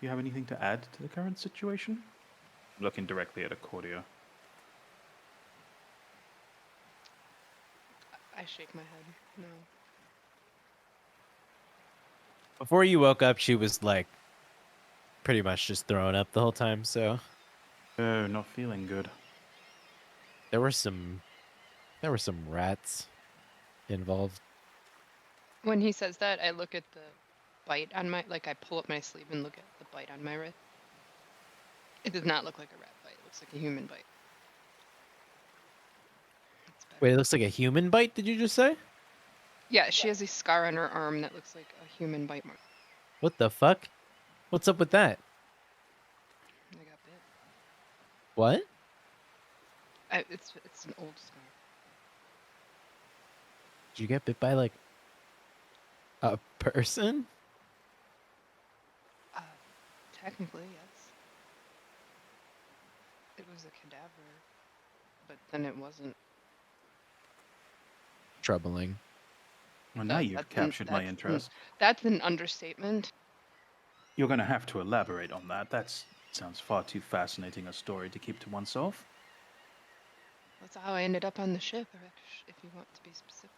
you have anything to add to the current situation? Looking directly at Accordia. I shake my head. No. Before you woke up, she was like pretty much just throwing up the whole time. So Oh, not feeling good. there were some rats involved. When he says that, I look at the bite on my, I pull up my sleeve and look at the bite on my wrist. It does not look like a rat bite. It looks like a human bite. It's better. Wait, it looks like a human bite. Did you just say? Yeah, she has a scar on her arm that looks like a human bite mark. What the fuck? What's up with that? I got bit. What? It's an old scar. Did you get bit by like a person? Technically, yes. It was a cadaver, but then it wasn't. Troubling. Well, now That- you've that's captured my that's interest. That's an understatement. You're going to have to elaborate on that. That sounds far too fascinating a story to keep to oneself. That's how I ended up on the ship, if you want to be specific.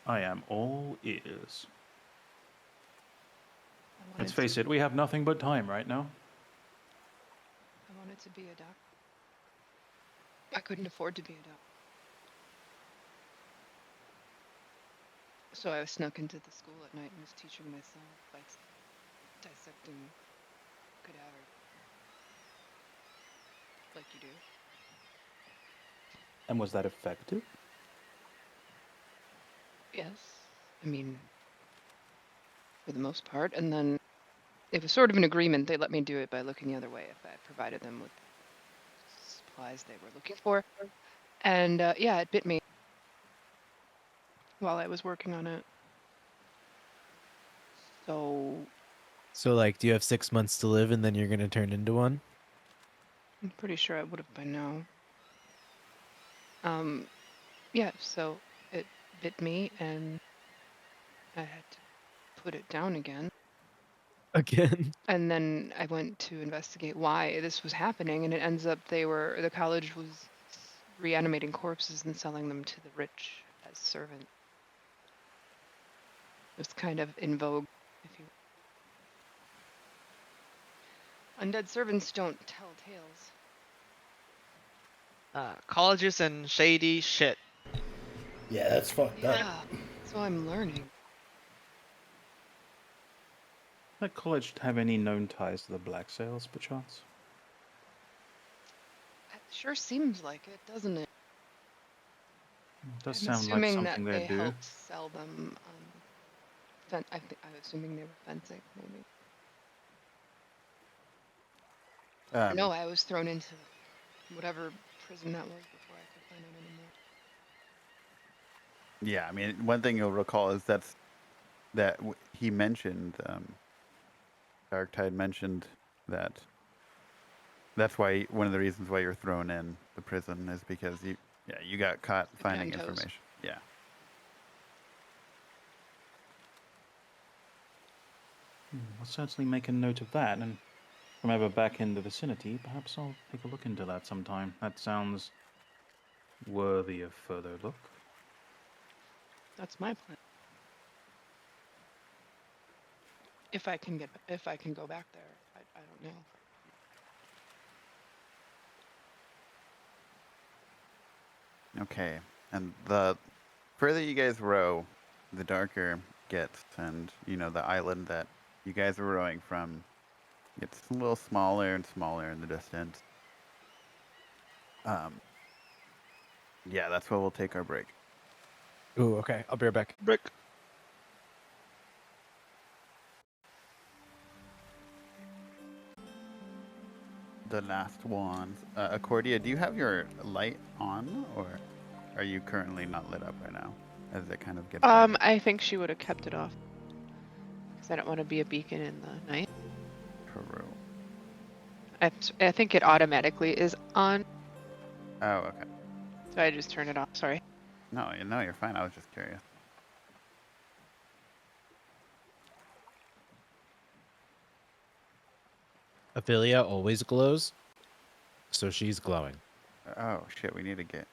I am all ears. I wanted Let's face it, we have nothing but time right now. I wanted to be a doctor. I couldn't afford to be a doctor. So I snuck into the school at night and was teaching myself by dissecting cadaver. Like you do. And was that effective? Yes. I mean, for the most part. And then it was sort of an agreement. They let me do it by looking the other way if I provided them with supplies they were looking for. And yeah, it bit me while I was working on it. So like, do you have 6 months to live and then you're gonna turn into one? I'm pretty sure I would have by now. Yeah, so it bit me and I had to put it down again. Again? And then I went to investigate why this was happening, and it ends up the college was reanimating corpses and selling them to the rich as servants. It was kind of in vogue, if you. Undead servants don't tell tales. Colleges and shady shit. Yeah, that's fucked up. Yeah, so I'm learning. That college have any known ties to the Black Sails, perchance? It sure seems like it, doesn't it? Does I'm sound like assuming something that they they do. help sell them. I was assuming they were fencing, maybe. No, I was thrown into whatever prison that was before I could find out anymore. Yeah, I mean, one thing you'll recall is he mentioned, Darktide mentioned that that's why one of the reasons why you're thrown in the prison is because you got caught finding Ten toes. information. Yeah. I'll certainly make a note of that, and if I'm ever back in the vicinity, perhaps I'll take a look into that sometime. That sounds worthy of further look. That's my plan. If I can go back there, I don't know. Okay. And the further you guys row, the darker it gets, and the island that you guys are rowing from gets a little smaller and smaller in the distance. Yeah, that's where we'll take our break. Ooh, okay. I'll be right back. Brick. The last ones. Accordia, do you have your light on, or are you currently not lit up right now? As it kind of gets. dark? I think she would have kept it off. Because I don't want to be a beacon in the night. Peru. I think it automatically is on, Oh, okay. so I just turned it off. Sorry. No, you're fine. I was just curious. Ophelia always glows, so she's glowing. Oh shit, we need to get.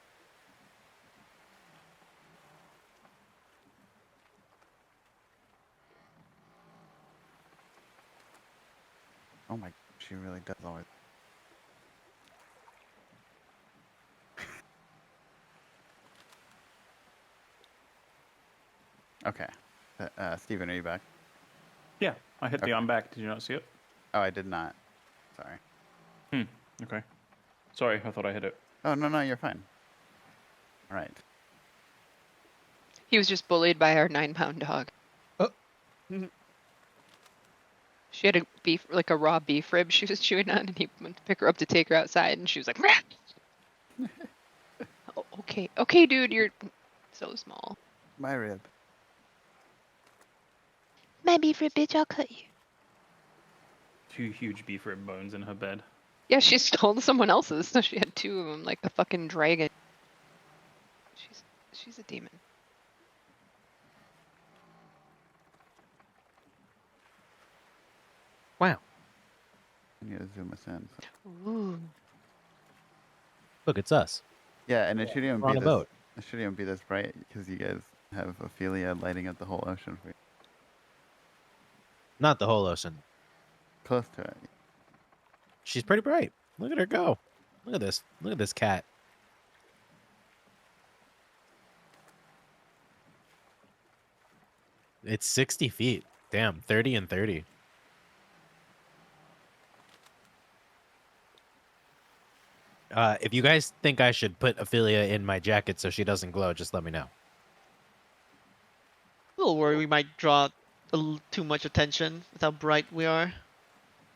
Oh my, she really does always. Okay. Steven, are you back? Yeah, I hit Okay. the I'm back. Did you not see it? Oh, I did not. Sorry. Okay. Sorry, I thought I hit it. Oh, no, you're fine. All right. He was just bullied by our 9-pound dog. Oh. She had a raw beef rib she was chewing on, and he went to pick her up to take her outside, and she was like, oh, okay, dude, you're so small. My rib. My beef rib, bitch, I'll cut you. 2 huge beef rib bones in her bed. Yeah, she stole someone else's, so she had 2 of them, like a fucking dragon. She's a demon. Wow. I need to zoom us in. Ooh. Look, it's us. Yeah, and it shouldn't even We're on be a this. boat. It shouldn't even be this bright because you guys have Ophelia lighting up the whole ocean for you. Not the whole ocean. Close to it. She's pretty bright. Look at her go. Look at this. Look at this cat. It's 60 feet. Damn, 30 and 30. If you guys think I should put Ophelia in my jacket so she doesn't glow, just let me know. A little worried we might draw too much attention with how bright we are.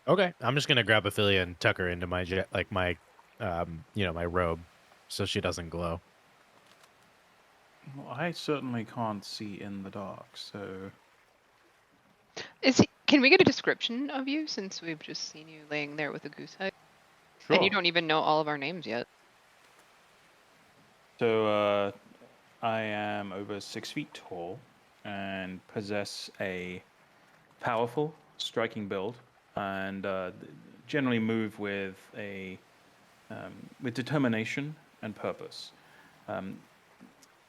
Okay, I'm just gonna grab Ophelia and tuck her into my my robe, so she doesn't glow. Well, I certainly can't see in the dark, so... Can we get a description of you, since we've just seen you laying there with a goose head? Sure. And you don't even know all of our names yet. So, I am over 6 feet tall and possess a powerful, striking build, and generally move with with determination and purpose.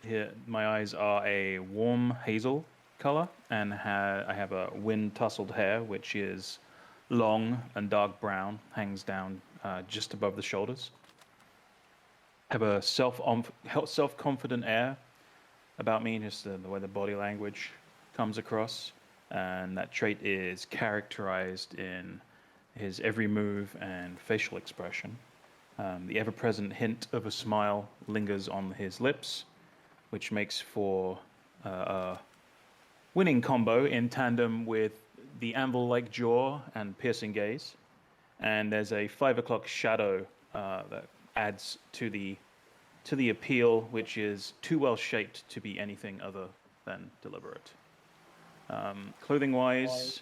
Here, my eyes are a warm hazel color, and I have a wind-tousled hair, which is long and dark brown, hangs down just above the shoulders. Have a self-confident air about me, just the way the body language comes across, and that trait is characterized in his every move and facial expression. The ever-present hint of a smile lingers on his lips, which makes for a winning combo in tandem with the anvil-like jaw and piercing gaze. And there's a 5 o'clock shadow that adds to the appeal, which is too well shaped to be anything other than deliberate. Clothing-wise,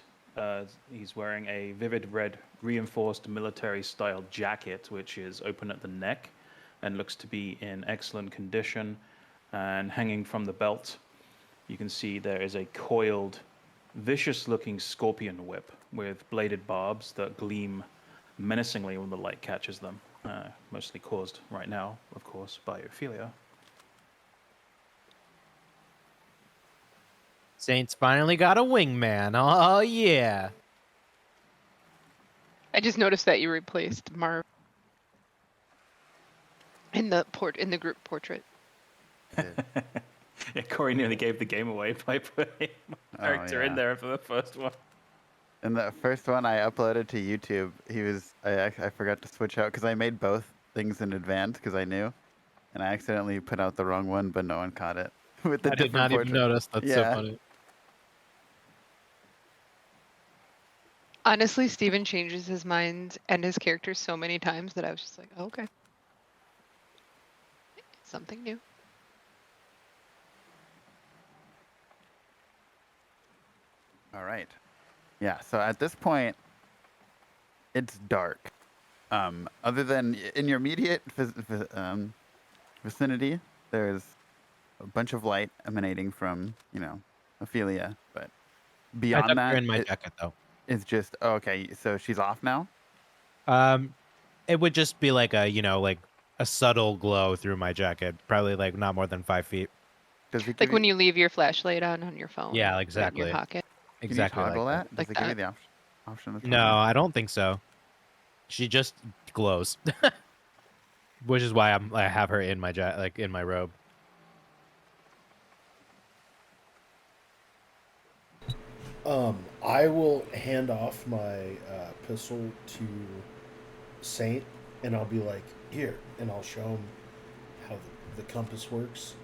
he's wearing a vivid red reinforced military-style jacket, which is open at the neck and looks to be in excellent condition. And hanging from the belt, you can see there is a coiled, vicious-looking scorpion whip with bladed barbs that gleam menacingly when the light catches them, mostly caused right now, of course, by Ophelia. Saints finally got a wingman. Oh yeah. I just noticed that you replaced Marv in the group portrait. Yeah, Cory nearly gave the game away by putting my character in there for the first one. And the first one I uploaded to YouTube, I forgot to switch out because I made both things in advance because I knew, and I accidentally put out the wrong one, but no one caught it. With the I did not even notice. That's so funny. Honestly, Steven changes his mind and his characters so many times that I was just like, oh, okay. Something new. All right. Yeah, so at this point, it's dark. Other than in your immediate vicinity, there's a bunch of light emanating from, Ophelia. But beyond I that, her in my jacket though. it's just okay. So she's off now. It would just be like a subtle glow through my jacket, probably like not more than 5 feet. Does it Like when you leave your flashlight on your phone. Yeah, right exactly. in your pocket. Exactly. Can you toggle like that? Does Like it give you that? the option? To No, toggle? I don't think so. She just glows, which is why I have her in my in my robe. I will hand off my pistol to Saint, and I'll be like, here, and I'll show him how the compass works,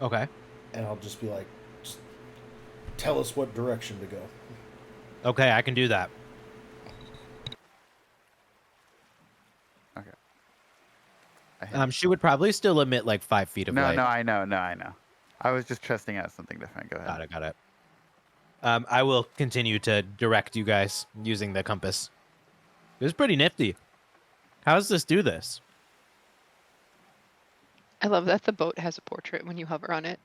Okay. and I'll just be like, just tell us what direction to go. Okay, I can do that. Okay. She would probably still emit like 5 feet of No, light. I know. I was just testing out something different. Go ahead. Got it. I will continue to direct you guys using the compass. It was pretty nifty. How does this do this? I love that the boat has a portrait when you hover on it.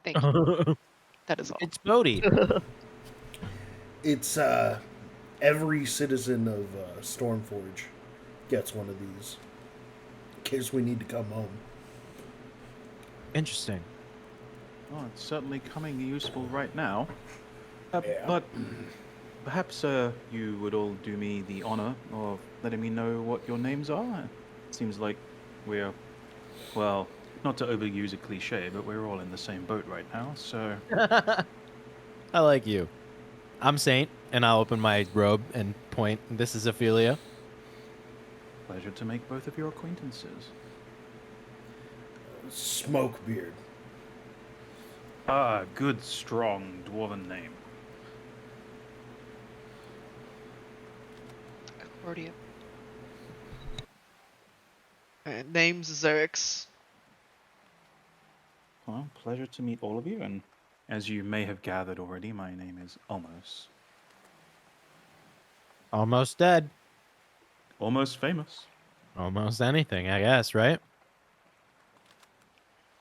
Thank you. That is all. It's Bodhi. It's every citizen of Stormforge gets one of these in case we need to come home. Interesting. Well, it's certainly coming useful right now. Yeah. But perhaps you would all do me the honor of letting me know what your names are. It seems like we're, well, not to overuse a cliche, but we're all in the same boat right now, so... I like you. I'm Saint, and I'll open my robe and point. This is Ophelia. Pleasure to make both of your acquaintances. Smokebeard. Ah, good, strong dwarven name. Viridium. Name's Zerix. Well, pleasure to meet all of you, and as you may have gathered already, my name is Almos. Almost dead. Almost famous. Almost anything, I guess, right?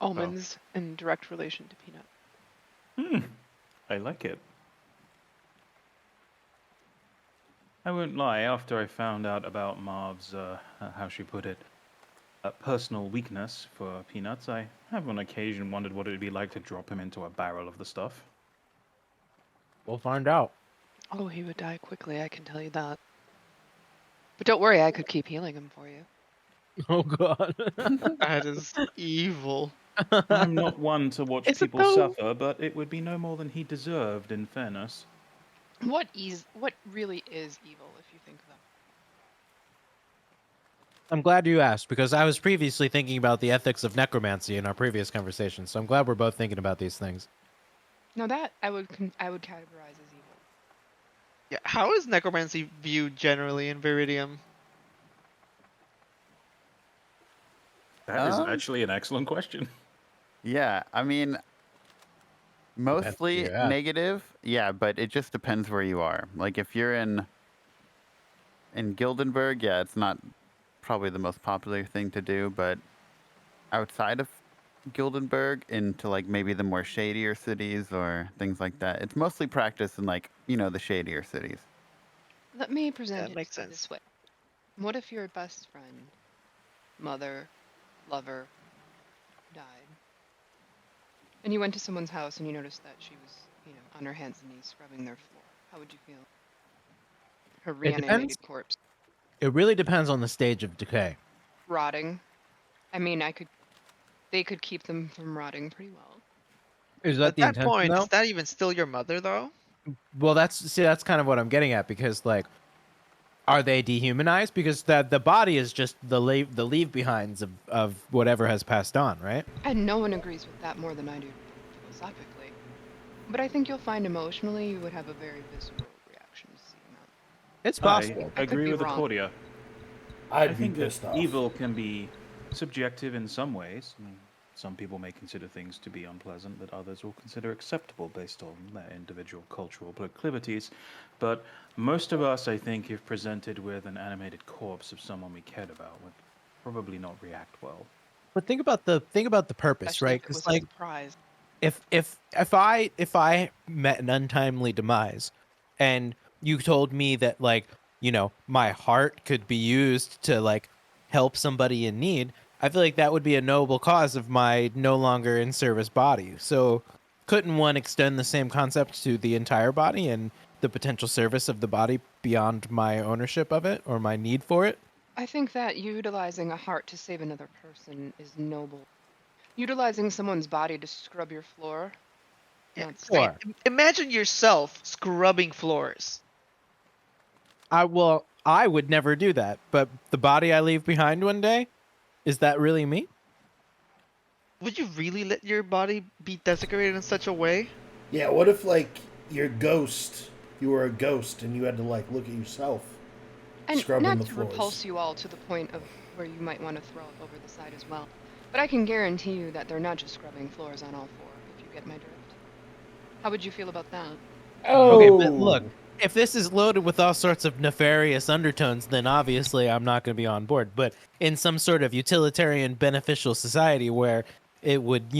Almonds in direct relation to peanut. I like it. I won't lie, after I found out about Marv's, how she put it, personal weakness for peanuts, I have on occasion wondered what it would be like to drop him into a barrel of the stuff. We'll find out. Oh, he would die quickly, I can tell you that. But don't worry, I could keep healing him for you. Oh, God. That is evil. I'm not one to watch Is it people though? suffer, but it would be no more than he deserved, in fairness. What really is evil, if you think about it? I'm glad you asked, because I was previously thinking about the ethics of necromancy in our previous conversation, so I'm glad we're both thinking about these things. Now that I would categorize as evil. Yeah. How is necromancy viewed generally in Viridium? That is Um, actually an excellent question. Yeah, I mean, mostly yeah. negative. Yeah, but it just depends where you are. Like if you're in Gildenberg, yeah, it's not probably the most popular thing to do, but outside of Gildenberg into like maybe the more shadier cities or things like that, it's mostly practiced in like, the shadier cities. Let me Yeah, present that it makes to you sense. this way. What if your best friend, mother, lover, died? And you went to someone's house and you noticed that she was, on her hands and knees scrubbing their floor. How would you feel? Her It depends. reanimated corpse. It really depends on the stage of decay. Rotting. I mean, they could keep them from rotting pretty well. Is that At the that intention point, is though? that even still your mother though? Well, that's kind of what I'm getting at because like, are they dehumanized? Because the body is just the leave behinds of whatever has passed on, right? And no one agrees with that more than I do philosophically. But I think you'll find emotionally you would have a very visceral reaction to seeing that. It's I possible. I could agree be with wrong. Accordia. I I'd be think that pissed off. evil can be subjective in some ways. I mean, some people may consider things to be unpleasant that others will consider acceptable based on their individual cultural proclivities. But most of us, I think, if presented with an animated corpse of someone we cared about, would probably not react well. But think about the purpose, Especially right? if it Because was a like surprise. if I met an untimely demise, and you told me that like my heart could be used to like help somebody in need, I feel like that would be a noble cause of my no longer in service body. So couldn't one extend the same concept to the entire body and the potential service of the body beyond my ownership of it or my need for it? I think that utilizing a heart to save another person is noble. Utilizing someone's body to scrub your floor, Yeah. not so. I mean, Sure. imagine yourself scrubbing floors. I would never do that, but the body I leave behind one day, is that really me? Would you really let your body be desecrated in such a way? Yeah, what if like your ghost, you were a ghost and you had to like look at yourself And scrubbing not the to floors? repulse you all to the point of where you might want to throw up over the side as well. But I can guarantee you that they're not just scrubbing floors on all four, if you get my drift. How would you feel about that? Okay, but look, Oh, if this is loaded with all sorts of nefarious undertones, then obviously I'm not going to be on board. But in some sort of utilitarian, beneficial society where it would,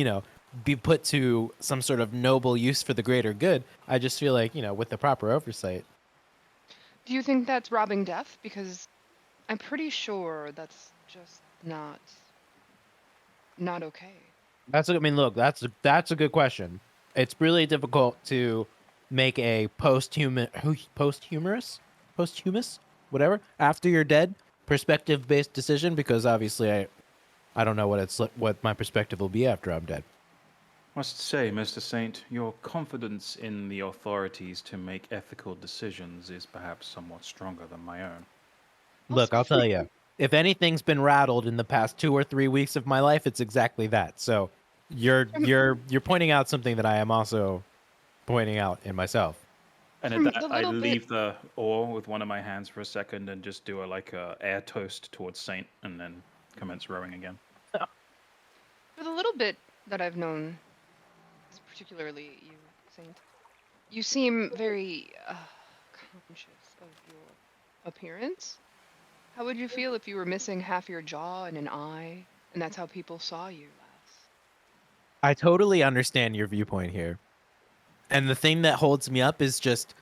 be put to some sort of noble use for the greater good, I just feel like, with the proper oversight. Do you think that's robbing death? Because I'm pretty sure that's just not okay. I mean, look, that's a good question. It's really difficult to make a posthumous, whatever, after you're dead, perspective-based decision because obviously I don't know what my perspective will be after I'm dead. Must say, Mr. Saint, your confidence in the authorities to make ethical decisions is perhaps somewhat stronger than my own. Look, I'll tell you, if anything's been rattled in the past 2 or 3 weeks of my life, it's exactly that. So you're From, you're pointing out something that I am also pointing out in myself. And at from that, the I little bit, leave the oar with one of my hands for a second and just do a air toast towards Saint, and then commence rowing again. for the little bit that I've known, particularly you, Saint, you seem very conscious of your appearance. How would you feel if you were missing half your jaw and an eye, and that's how people saw you last? I totally understand your viewpoint here. And the thing that holds me up is just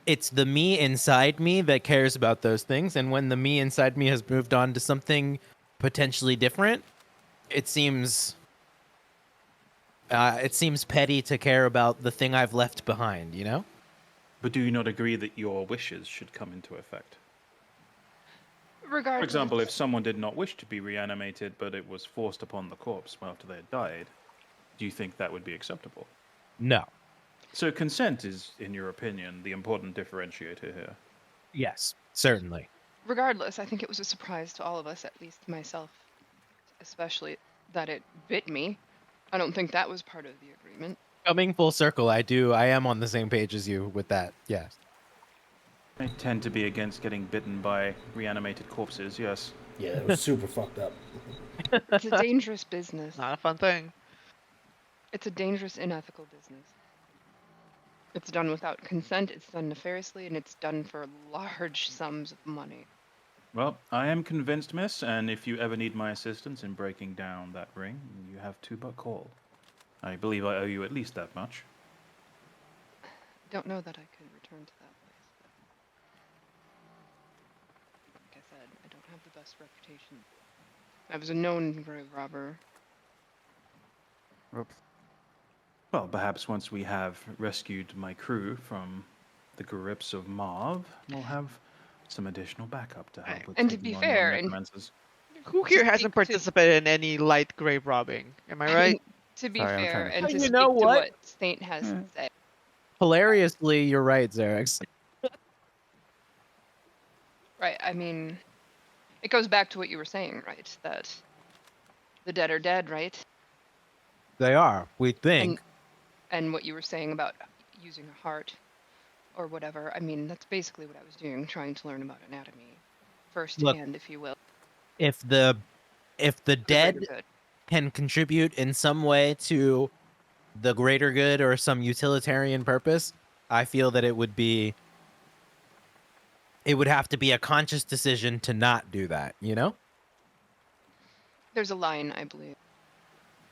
it's the me inside me that cares about those things. And when the me inside me has moved on to something potentially different, it seems petty to care about the thing I've left behind, you know? But do you not agree that your wishes should come into effect? For Regardless, example, if someone did not wish to be reanimated, but it was forced upon the corpse after they had died, do you think that would be acceptable? No. So consent is, in your opinion, the important differentiator here. Yes, certainly. regardless, I think it was a surprise to all of us, at least myself, especially that it bit me. I don't think that was part of the agreement. Coming full circle, I am on the same page as you with that. Yes. I tend to be against getting bitten by reanimated corpses, yes. Yeah, it was super fucked up. It's a dangerous business. Not a fun thing. It's a dangerous, unethical business. It's done without consent, it's done nefariously, and it's done for large sums of money. Well, I am convinced, miss, and if you ever need my assistance in breaking down that ring, you have to but call. I believe I owe you at least that much. Don't know that I could return to that place. But like I said, I don't have the best reputation. I was a known grave robber. Oops. Well, perhaps once we have rescued my crew from the grips of Marv, we'll have some additional backup to help with And to taking be on your fair, and necromancers. Who here To hasn't speak to- participated in any light grave robbing? Am I right? to be Sorry, I'm fair, trying to and find to it. You speak know to what? what Saint has to say. Hilariously, you're right, Xerix. Right, I mean, it goes back to what you were saying, right? That the dead are dead, right? They are. We think. And what you were saying about using a heart or whatever, I mean, that's basically what I was doing, trying to learn about anatomy firsthand, if you will. If the for the dead greater good. can contribute in some way to the greater good or some utilitarian purpose, I feel that it would have to be a conscious decision to not do that, you know? There's a line, I believe.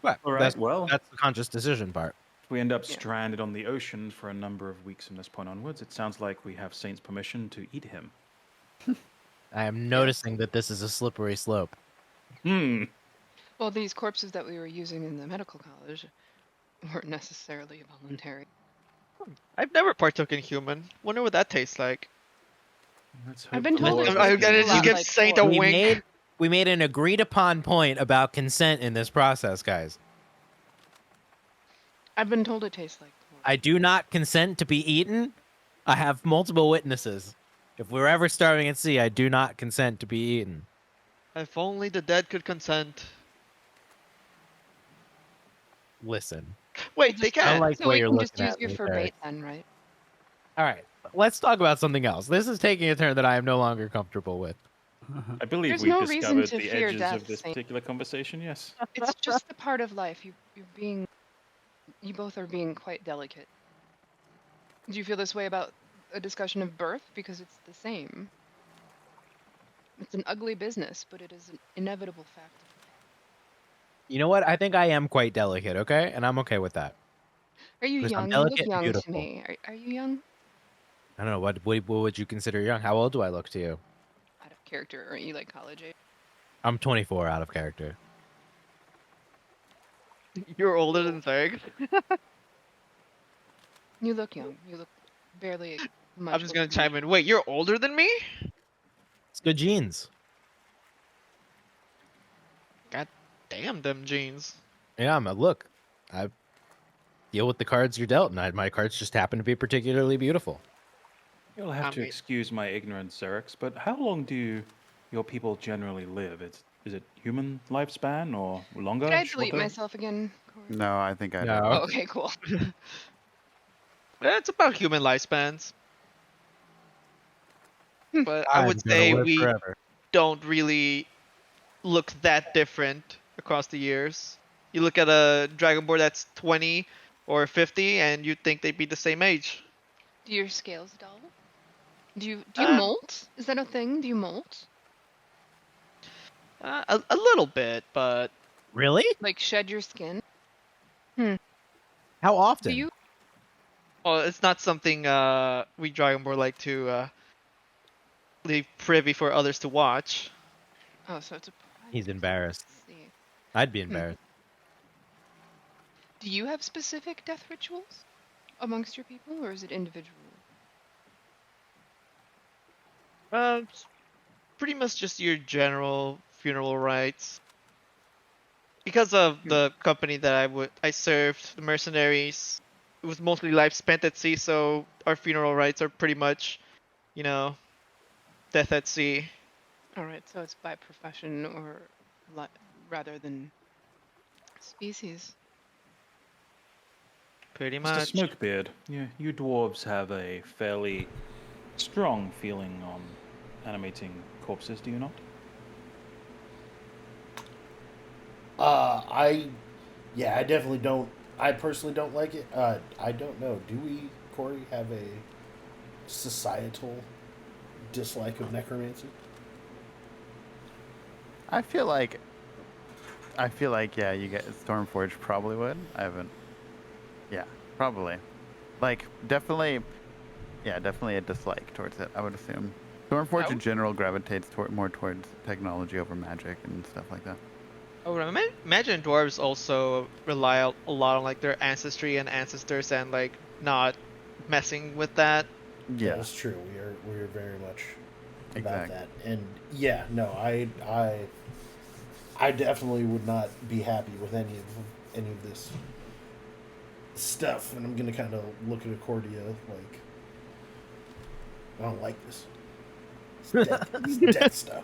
But All right, well, that's the conscious decision part. if we end up Yeah. stranded on the ocean for a number of weeks from this point onwards, it sounds like we have Saint's permission to eat him. I am noticing that this is a slippery slope. Well, these corpses that we were using in the medical college weren't necessarily voluntary. I've never partook in human. Wonder what that tastes like. Let's hope I've been the told Lord it's I'm supposed gonna to just taste give like Saint a pork. wink. We made an agreed upon point about consent in this process, guys. I've been told it tastes like pork. I do not consent to be eaten. I have multiple witnesses. If we're ever starving at sea, I do not consent to be eaten. If only the dead could consent. Listen. Wait, they I can. like So the way we you're can just looking use at you me, for Terry. bait then, right? All right, let's talk about something else. This is taking a turn that I am no longer comfortable with. I believe There's we've no reason discovered to the fear edges death, of this Saint. particular conversation, yes. It's just a part of life. You both are being quite delicate. Do you feel this way about a discussion of birth? Because it's the same. It's an ugly business, but it is an inevitable fact. You know what? I think I am quite delicate, okay? And I'm okay with that. Are you Because I'm young? You look delicate and young to beautiful. me. Are you young? I don't know, what would you consider young? How old do I look to you? Out of character, aren't you like college age? I'm 24 out of character. You're older than Zerg. You look young. You look barely much. I'm just gonna older than chime me. in. Wait, you're older than me? It's good genes. God damn them jeans. Yeah, look, I deal with the cards you're dealt, and my cards just happen to be particularly beautiful. You'll have to excuse my ignorance, Xerix, but how long do your people generally live? Is it human lifespan or longer? Could I delete shorter? myself again, Cory? No, I think I No. know. Oh, okay, cool. It's about human lifespans. But I I'm would gonna say live we forever. don't really look that different across the years. You look at a Dragonborn that's 20 or 50, and you'd think they'd be the same age. Do your scales dull? Do you Um, molt? Is that a thing? Do you molt? A little bit, but Really? Like shed your skin? How often? Do you? well, it's not something we Dragonborn like to leave privy for others to watch. Oh, so it's a private He's thing. embarrassed. I see. I'd be embarrassed. Do you have specific death rituals amongst your people, or is it individual? It's pretty much just your general funeral rites. Because of the company that I served, the mercenaries, it was mostly life spent at sea, so our funeral rites are pretty much, death at sea. All right, so it's by profession or rather than species. Pretty Mr. much. Smokebeard, you dwarves have a fairly strong feeling on animating corpses, do you not? I definitely don't. I personally don't like it. I don't know. Do we, Corey, have a societal dislike of necromancy? I feel like yeah, you get Stormforge probably would. I haven't. Yeah, probably. Like definitely. Yeah, definitely a dislike towards it. I would assume. Stormforge in general gravitates more towards technology over magic and stuff like that. Oh, imagine dwarves also rely a lot on like their ancestry and ancestors and like not messing with that. Yeah, That is true. We are very much about exactly. that. And yeah, no, I definitely would not be happy with any of this stuff. And I'm gonna kind of look at Accordia like I don't like this. It's death stuff.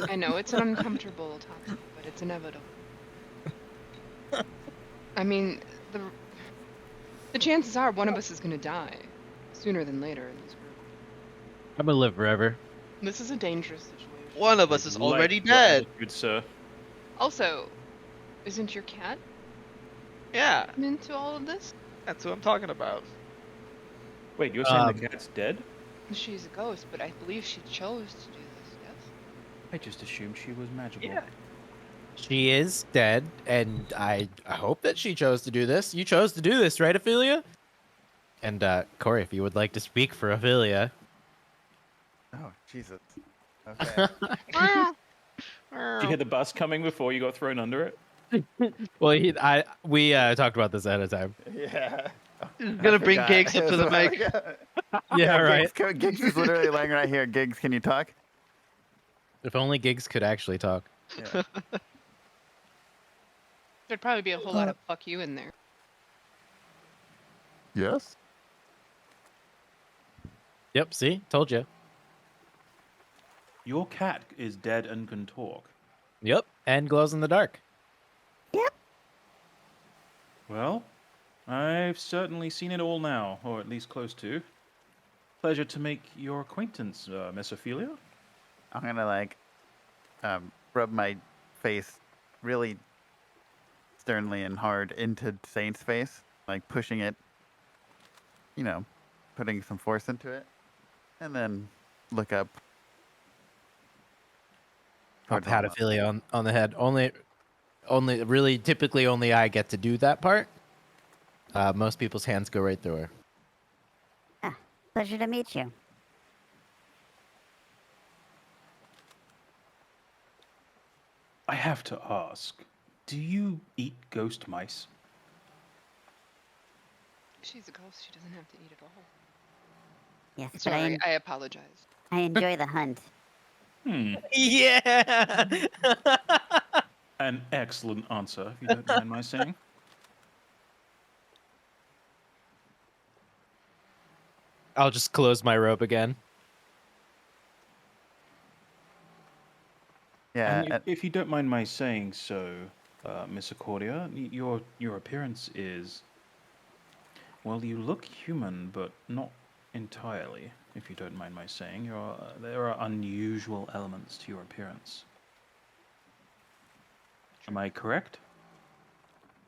I know it's an uncomfortable topic, but it's inevitable. I mean, the chances are one of us is going to die sooner than later in this group. I'm gonna live forever. This is a dangerous situation. One of us is already dead. Good sir. Also, isn't your cat Yeah, into all of this? that's what I'm talking about. Wait, you're saying the cat's dead? She's a ghost, but I believe she chose to do this, yes? I just assumed she was magical. Yeah. She is dead, and I hope that she chose to do this. You chose to do this, right, Ophelia? And Cory, if you would like to speak for Ophelia. Oh Jesus. Okay. Did you hear the bus coming before you got thrown under it? Well, we talked about this ahead of time. yeah. Gonna bring Gigs up to the mic. Yeah, right. Gigs is literally laying right here. Gigs, can you talk? If only Gigs could actually talk. Yeah. There'd probably be a whole lot of fuck you in there. Yes. Yep. See, told you. Your cat is dead and can talk. Yep. And glows in the dark. Well, I've certainly seen it all now, or at least close to. Pleasure to make your acquaintance, Miss Ophelia. I'm gonna rub my face really sternly and hard into Saint's face, like pushing it, putting some force into it, and then look up. I'll towards pat Alma. Ophelia on the head. Only really, typically only I get to do that part. Most people's hands go right through her. Ah, pleasure to meet you. I have to ask, do you eat ghost mice? She's a ghost. She doesn't have to eat at all. Yes, but Sorry, I apologize. I enjoy the hunt. Yeah. An excellent answer, if you don't mind my saying. I'll just close my robe again. Yeah. And if you don't mind my saying so, Miss Accordia, your appearance is... Well, you look human, but not entirely, if you don't mind my saying. There are unusual elements to your appearance. Am I correct?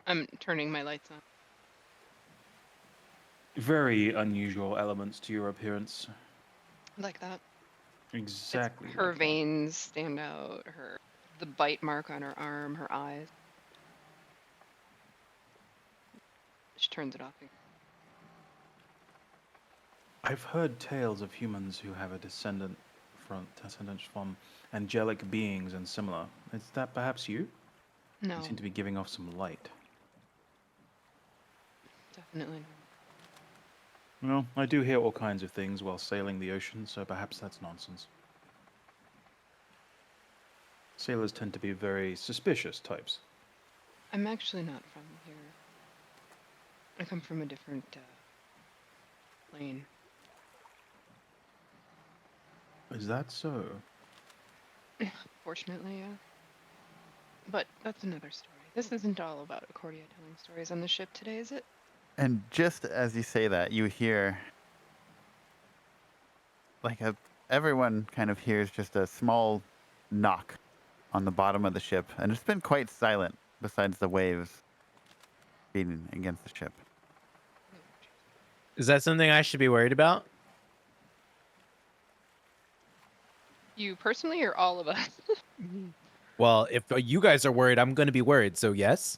I'm turning my lights on. Very unusual elements to your appearance. Like that. Exactly. Her like that. veins stand out, the bite mark on her arm, her eyes. She turns it off. I've heard tales of humans who have a descendant from angelic beings and similar. Is that perhaps you? No, You seem to be giving off some light. definitely not. Well, I do hear all kinds of things while sailing the ocean, so perhaps that's nonsense. Sailors tend to be very suspicious types. I'm actually not from here. I come from a different plane. Is that so? Fortunately, yeah. But that's another story. This isn't all about Accordia telling stories on the ship today, is it? And just as you say that, you hear everyone kind of hears just a small knock on the bottom of the ship, and it's been quite silent besides the waves beating against the ship. Is that something I should be worried about? You personally or all of us? Well, if you guys are worried, I'm going to be worried. So yes,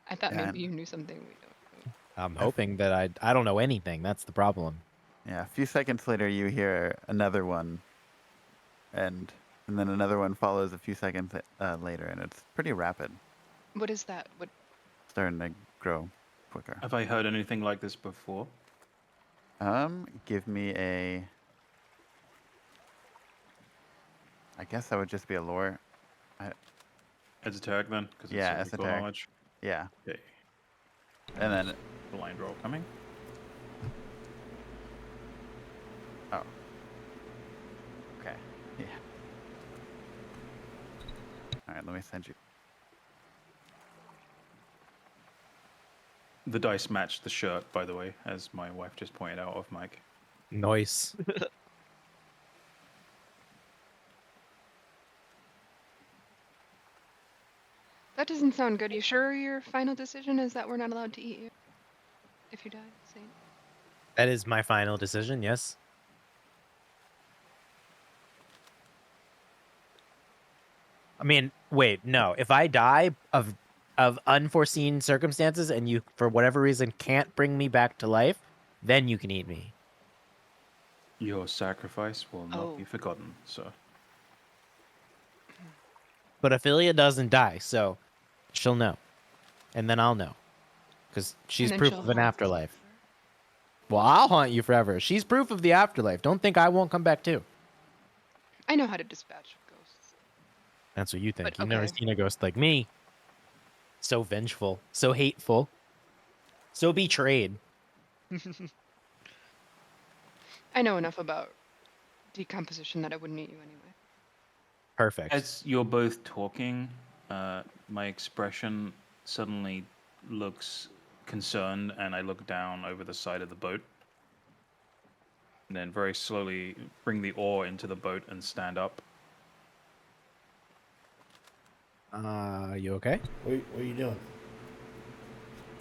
I thought Yeah, maybe you knew something we don't know. I'm hoping that I don't know anything. That's the problem. Yeah, a few seconds later, you hear another one, and then another one follows a few seconds later, and it's pretty rapid, What is that? What? starting to grow quicker. Have I heard anything like this before? Give me a. I guess that would just be a lore. Esoteric then? Because Yeah, it's esoteric. knowledge. Yeah, Okay. and then Blind roll coming. oh, okay, yeah. All right, let me send you. The dice matched the shirt, by the way, as my wife just pointed out off mic. Nice. That doesn't sound good. You sure your final decision is that we're not allowed to eat you if you die, Saint? That is my final decision. Yes. I mean, wait, no. If I die of unforeseen circumstances and you, for whatever reason, can't bring me back to life, then you can eat me. Your sacrifice will not be Oh. forgotten, so. But Ophelia doesn't die, so she'll know, and then I'll know, because she's And then proof she'll of an haunt us afterlife. forever. Well, I'll haunt you forever. She's proof of the afterlife. Don't think I won't come back too. I know how to dispatch ghosts. That's what you think. But, You've never okay. seen a ghost like me. So vengeful, so hateful, so betrayed. I know enough about decomposition that I wouldn't eat you anyway. Perfect. As you're both talking, my expression suddenly looks concerned, and I look down over the side of the boat. And then very slowly bring the oar into the boat and stand up. You okay? What are you doing?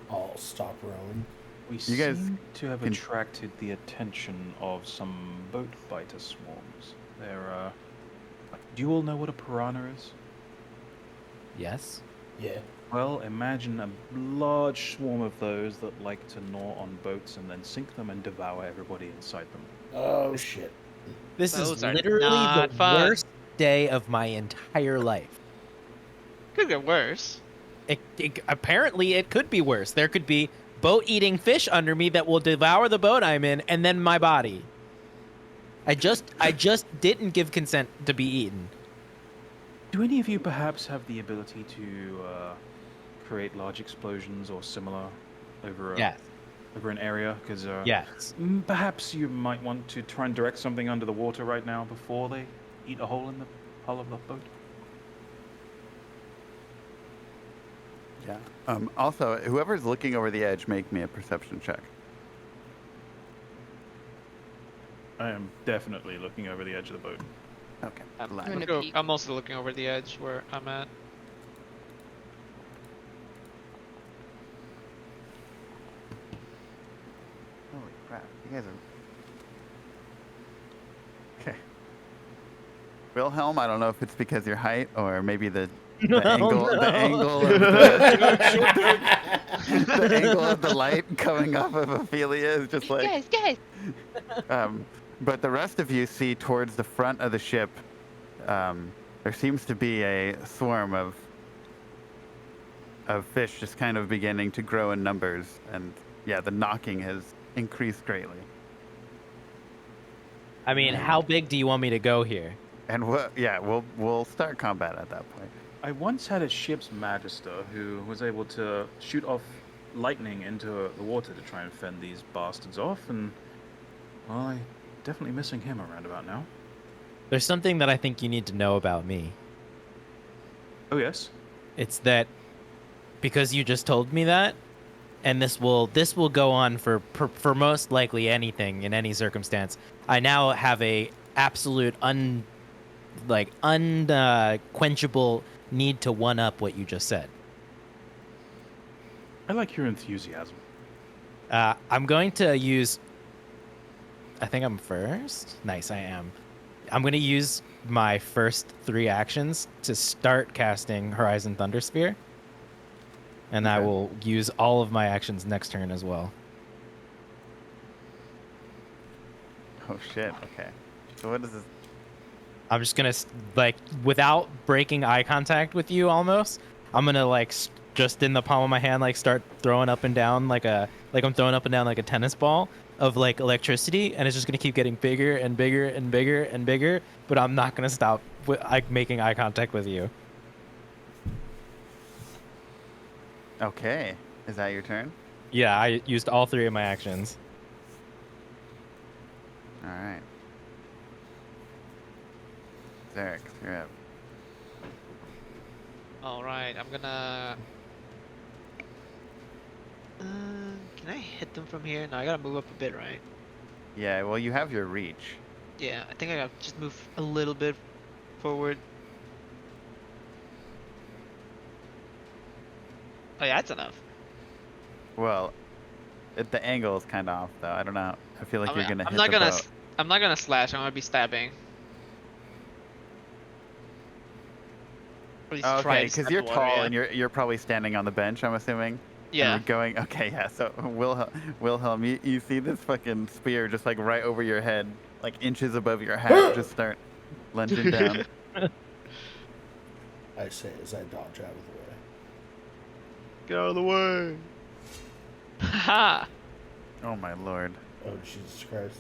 I'll stop rowing. We You guys seem to have can- attracted the attention of some boat biter swarms. They're, do you all know what a piranha is? Yes. Yeah. Well, imagine a large swarm of those that like to gnaw on boats and then sink them and devour everybody inside them. Oh shit. This Those is are literally the not fun. worst day of my entire life. Could get worse. Apparently, it could be worse. There could be boat-eating fish under me that will devour the boat I'm in, and then my body. I just didn't give consent to be eaten. Do any of you perhaps have the ability to create large explosions or similar over Yes. over an area? Because Yes. perhaps you might want to try and direct something under the water right now before they eat a hole in the hull of the boat. Yeah. Also, whoever's looking over the edge, make me a perception check. I am definitely looking over the edge of the boat. Okay. I'm Last. gonna Go- peek. I'm also looking over the edge where I'm at. Holy crap! You guys are. Okay. Wilhelm, I don't know if it's because your height or maybe the angle of the the angle of the light coming off of Ophelia is just like. Guys! But the rest of you see towards the front of the ship, there seems to be a swarm of fish just kind of beginning to grow in numbers, and yeah, the knocking has increased greatly. I mean, how big do you want me to go here? And we'll start combat at that point. I once had a ship's magister who was able to shoot off lightning into the water to try and fend these bastards off, and well, I'm definitely missing him around about now. There's something that I think you need to know about me. Oh yes. It's that because you just told me that, and this will go on for most likely anything in any circumstance. I now have a absolute unquenchable need to one up what you just said. I like your enthusiasm. I'm going to use. I think I'm first. Nice, I am. I'm going to use my first 3 actions to start casting Horizon Thundersphere. And I Okay. will use all of my actions next turn as well. Oh shit. Okay. So what is this? I'm just going to, without breaking eye contact with you almost, I'm going to, just in the palm of my hand, start throwing up and down like I'm throwing up and down like a tennis ball of, electricity. And it's just going to keep getting bigger and bigger and bigger and bigger. But I'm not going to stop making eye contact with you. Okay. Is that your turn? Yeah, I used all 3 of my actions. All right. Zarek, you're up. All right, I'm gonna. Can I hit them from here? No, I gotta move up a bit, right? Yeah. Well, you have your reach. Yeah, I think I gotta just move a little bit forward. Oh yeah, that's enough. Well, the angle is kind of off, though. I don't know. I feel like I you're mean, gonna I'm hit not the gonna. boat. I'm not gonna slash. I'm gonna be stabbing. Or at least Oh, try okay, to stab because you're the water, tall yeah. and you're probably standing on the bench. I'm assuming. Yeah. And we're going. Okay, yeah. So Wilhelm, you see this fucking spear just right over your head, inches above your hat, just start lunging down. I say as I dodge out of the way. Get out of the way. Haha. Oh my lord. Oh, Jesus Christ.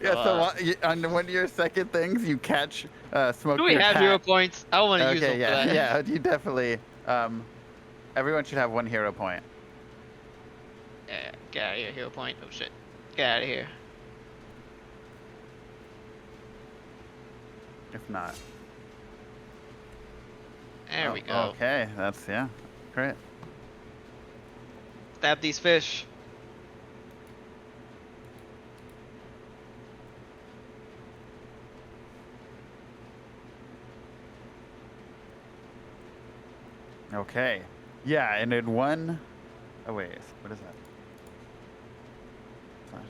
Yeah. So on one of your second things, you catch Do we Smokebeard's have hero hat. points? I want to use them Okay. for Yeah. that. Yeah. You definitely. Everyone should have 1 hero point. Yeah, get out of here, hero point. Oh shit. Get out of here. If not. There Oh, we go. Okay. That's great. Stab these fish. Okay. Yeah, and in one. Oh wait, what is that? Slash.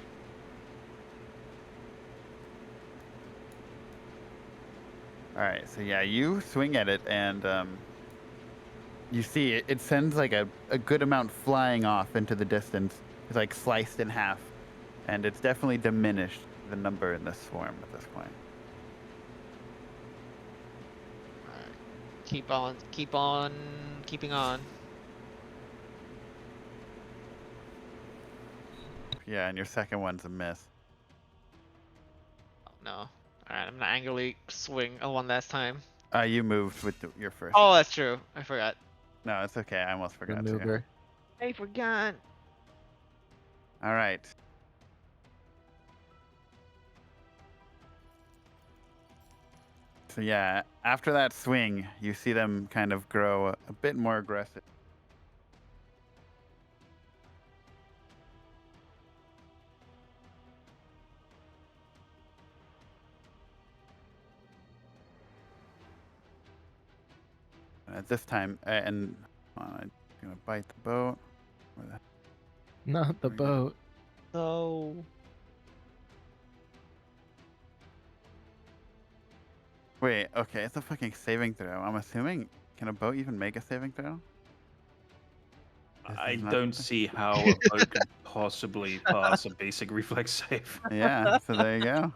All right, so yeah, you swing at it, and you see it sends a good amount flying off into the distance. It's sliced in half, and it's definitely diminished the number in the swarm at this point. Alright. Keep on, keeping on. Yeah, and your second one's a miss. Oh no. Alright, I'm gonna angrily swing one last time. You moved with your first. Oh, one. that's true. I forgot. No, it's okay. I almost forgot to. Maneuver. I forgot. All right. So yeah, after that swing, you see them kind of grow a bit more aggressive. At this time, and I'm gonna bite the boat. Where the Not the There we go. boat. No. Wait, okay, it's a fucking saving throw. I'm assuming, can a boat even make a saving throw? This I is not don't something- see how a boat could possibly pass a basic reflex save. Yeah, so there you go.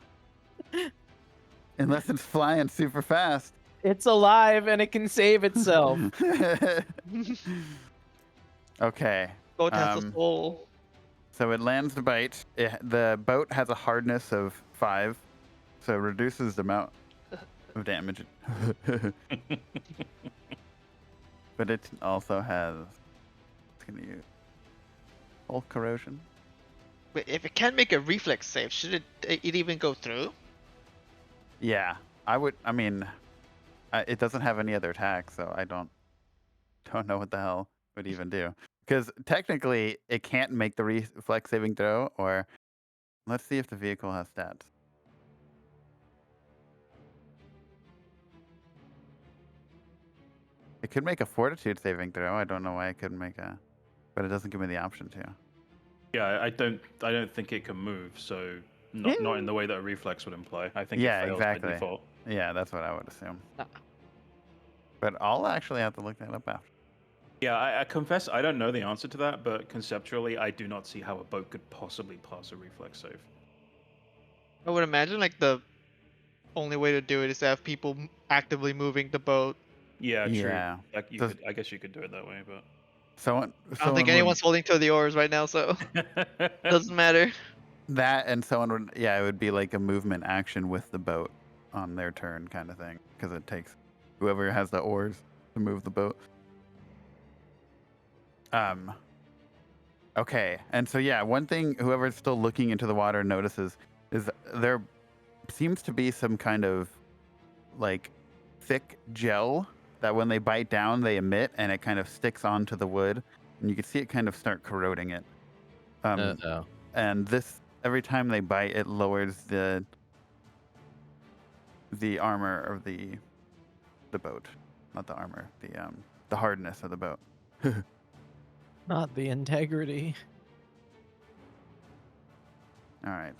Unless it's flying super fast. It's alive and it can save itself. Okay. Boat has a Um, soul. So it lands the bite. The boat has a hardness of 5, so it reduces the amount of damage. But it also has. It's gonna use hull corrosion. Wait, if it can make a reflex save, should it even go through? Yeah, I would. I mean, It doesn't have any other attack, so I don't know what the hell it would even do. Because technically, it can't make the reflex saving throw. Or let's see if the vehicle has stats. It could make a fortitude saving throw. I don't know why it couldn't make a, but it doesn't give me the option to. Yeah, I don't think it can move, so not in the way that a reflex would imply. I think Yeah, it fails exactly. by default. Yeah, that's what I would assume. Ah. But I'll actually have to look that up after. Yeah, I confess I don't know the answer to that, but conceptually, I do not see how a boat could possibly pass a reflex save. I would imagine like the only way to do it is to have people actively moving the boat. Yeah, true. Yeah. Like you Does- could, I guess you could do it that way, but Someone I don't think would- anyone's holding to the oars right now, so doesn't matter. that, and someone would, yeah, it would be like a movement action with the boat on their turn kind of thing, because it takes whoever has the oars to move the boat. Okay, and so yeah, one thing whoever's still looking into the water notices is there seems to be some kind of like thick gel that when they bite down they emit, and it kind of sticks onto the wood, and you can see it kind of start corroding it. Uh-oh. And this, every time they bite, it lowers the armor of the boat, not the armor, the hardness of the boat. Not the integrity. All right.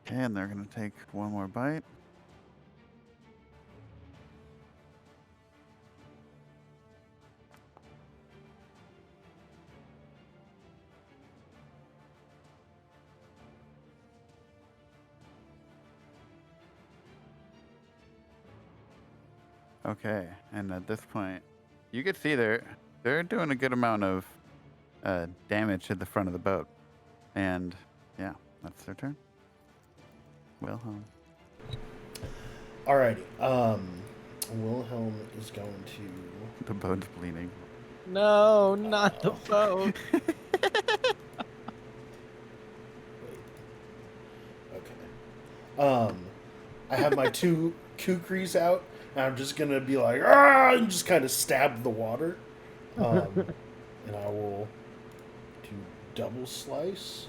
Okay, and they're gonna take one more bite. Okay, and at this point, you can see they're doing a good amount of damage to the front of the boat, and yeah, that's their turn. Wilhelm. Alrighty. Wilhelm is going to. The boat's bleeding. No, not the boat. Okay. I have my two kukris out, and I'm just gonna be like, ah, and just kind of stab the water. And I will do double slice.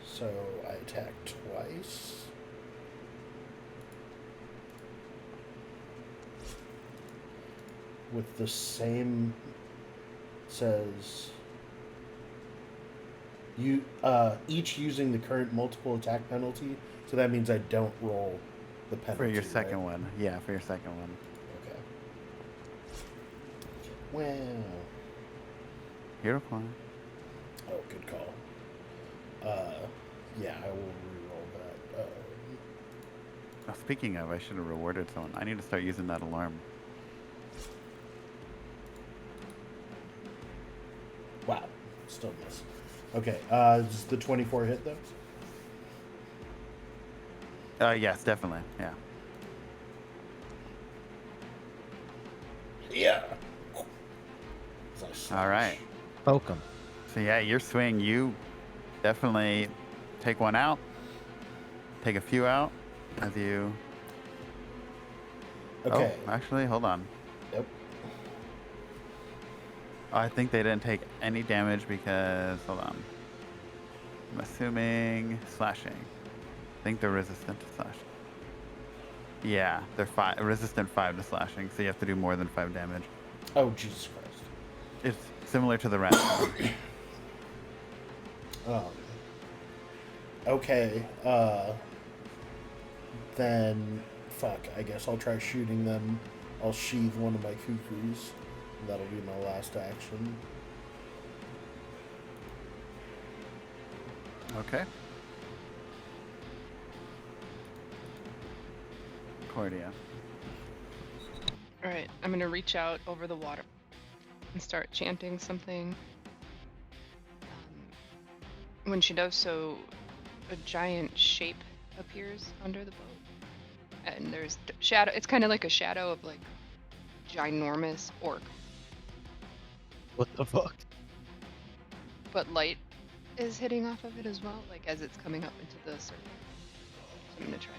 So I attack twice. With the same, says you each using the current multiple attack penalty, so that means I don't roll the penalty. For your second right? one. Yeah, for your second one. Okay. Wow. Hero point. Oh, good call. Yeah, I will re-roll that. Oh, speaking of, I should have rewarded someone. I need to start using that alarm. Wow, still miss. Okay, does the 24 hit though? Yes, definitely. Yeah. Yeah. All right. Poke him. So yeah, your swing, you definitely take one out, take a few out as you. Okay. Oh, actually, hold on. Yep. I think they didn't take any damage because, hold on. I'm assuming slashing. I think they're resistant to slashing. Yeah, they're resistant 5 to slashing, so you have to do more than 5 damage. Oh, Jesus Christ. It's similar to the rest. Okay, then, fuck, I guess I'll try shooting them. I'll sheathe one of my kukris. That'll be my last action. Okay. Cordia. All right, I'm gonna reach out over the water and start chanting something. When she does so, a giant shape appears under the boat, and there's shadow. It's kind of like a shadow of like ginormous orc. What the fuck? But light is hitting off of it as well, like as it's coming up into the circle. So I'm gonna try.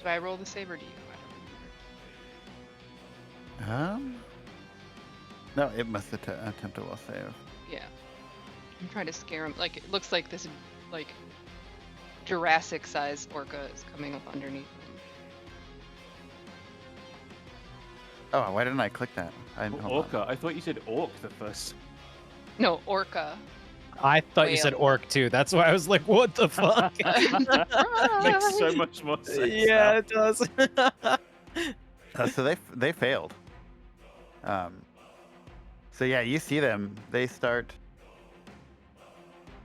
Do I roll the save or do you? I don't remember. No, it must attempt a will save. Yeah. I'm trying to scare him. Like, it looks like this, like, Jurassic-sized orca is coming up underneath him. Oh, why didn't I click that? Hold on. Orca. I thought you said orc the first. No, orca. I thought you said Whale. orc too. That's why I was like, what the fuck? Makes so much more sense. Yeah, now. it does. So they failed. So yeah, you see them. They start.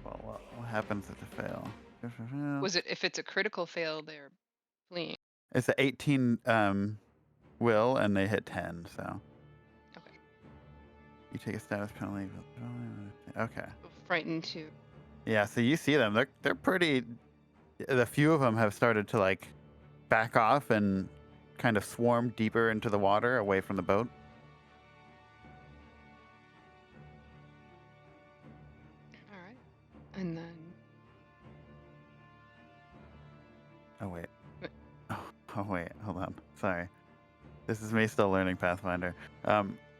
Well, what happens if they fail? Was it, if it's a critical fail, they're fleeing? It's an 18 will, and they hit 10. So Okay. you take a status penalty. Okay. Frightened too. Yeah. So you see them. They're pretty. The few of them have started to like back off and kind of swarm deeper into the water, away from the boat. All right. And then. Oh wait. Wait. Oh wait. Hold on. Sorry. This is me still learning Pathfinder.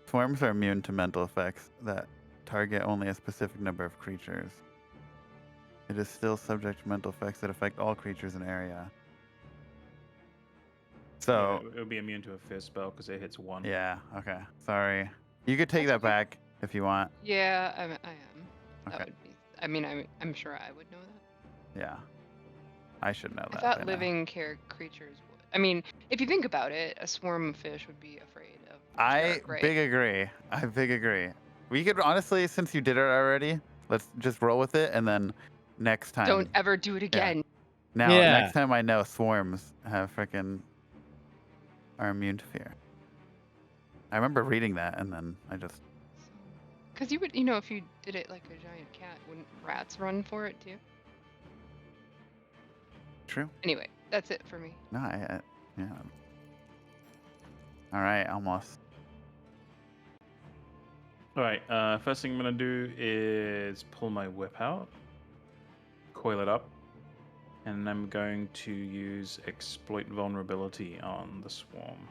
Swarms are immune to mental effects that target only a specific number of creatures. It is still subject to mental effects that affect all creatures in area. So Yeah, it would be immune to a fear spell because it hits 1. yeah. Okay. Sorry. You could take That's that okay. back if you want. Yeah, I am. That Okay. would be. I mean, I'm sure I would know that. Yeah. I should know I that. thought by now. living creatures would. I mean, if you think about it, a swarm of fish would be afraid of a I shark, right? big agree. I big agree. We could honestly, since you did it already, let's just roll with it, and then next time. Don't ever do it again. Now, Yeah. next time I know swarms have freaking are immune to fear. I remember reading that, and then I just. Because you would, you know, if you did it like a giant cat, wouldn't rats run for it too? True. Anyway, that's it for me. No, yeah. All right, almost. Alright, first thing I'm going to do is pull my whip out, coil it up, and I'm going to use exploit vulnerability on the swarm.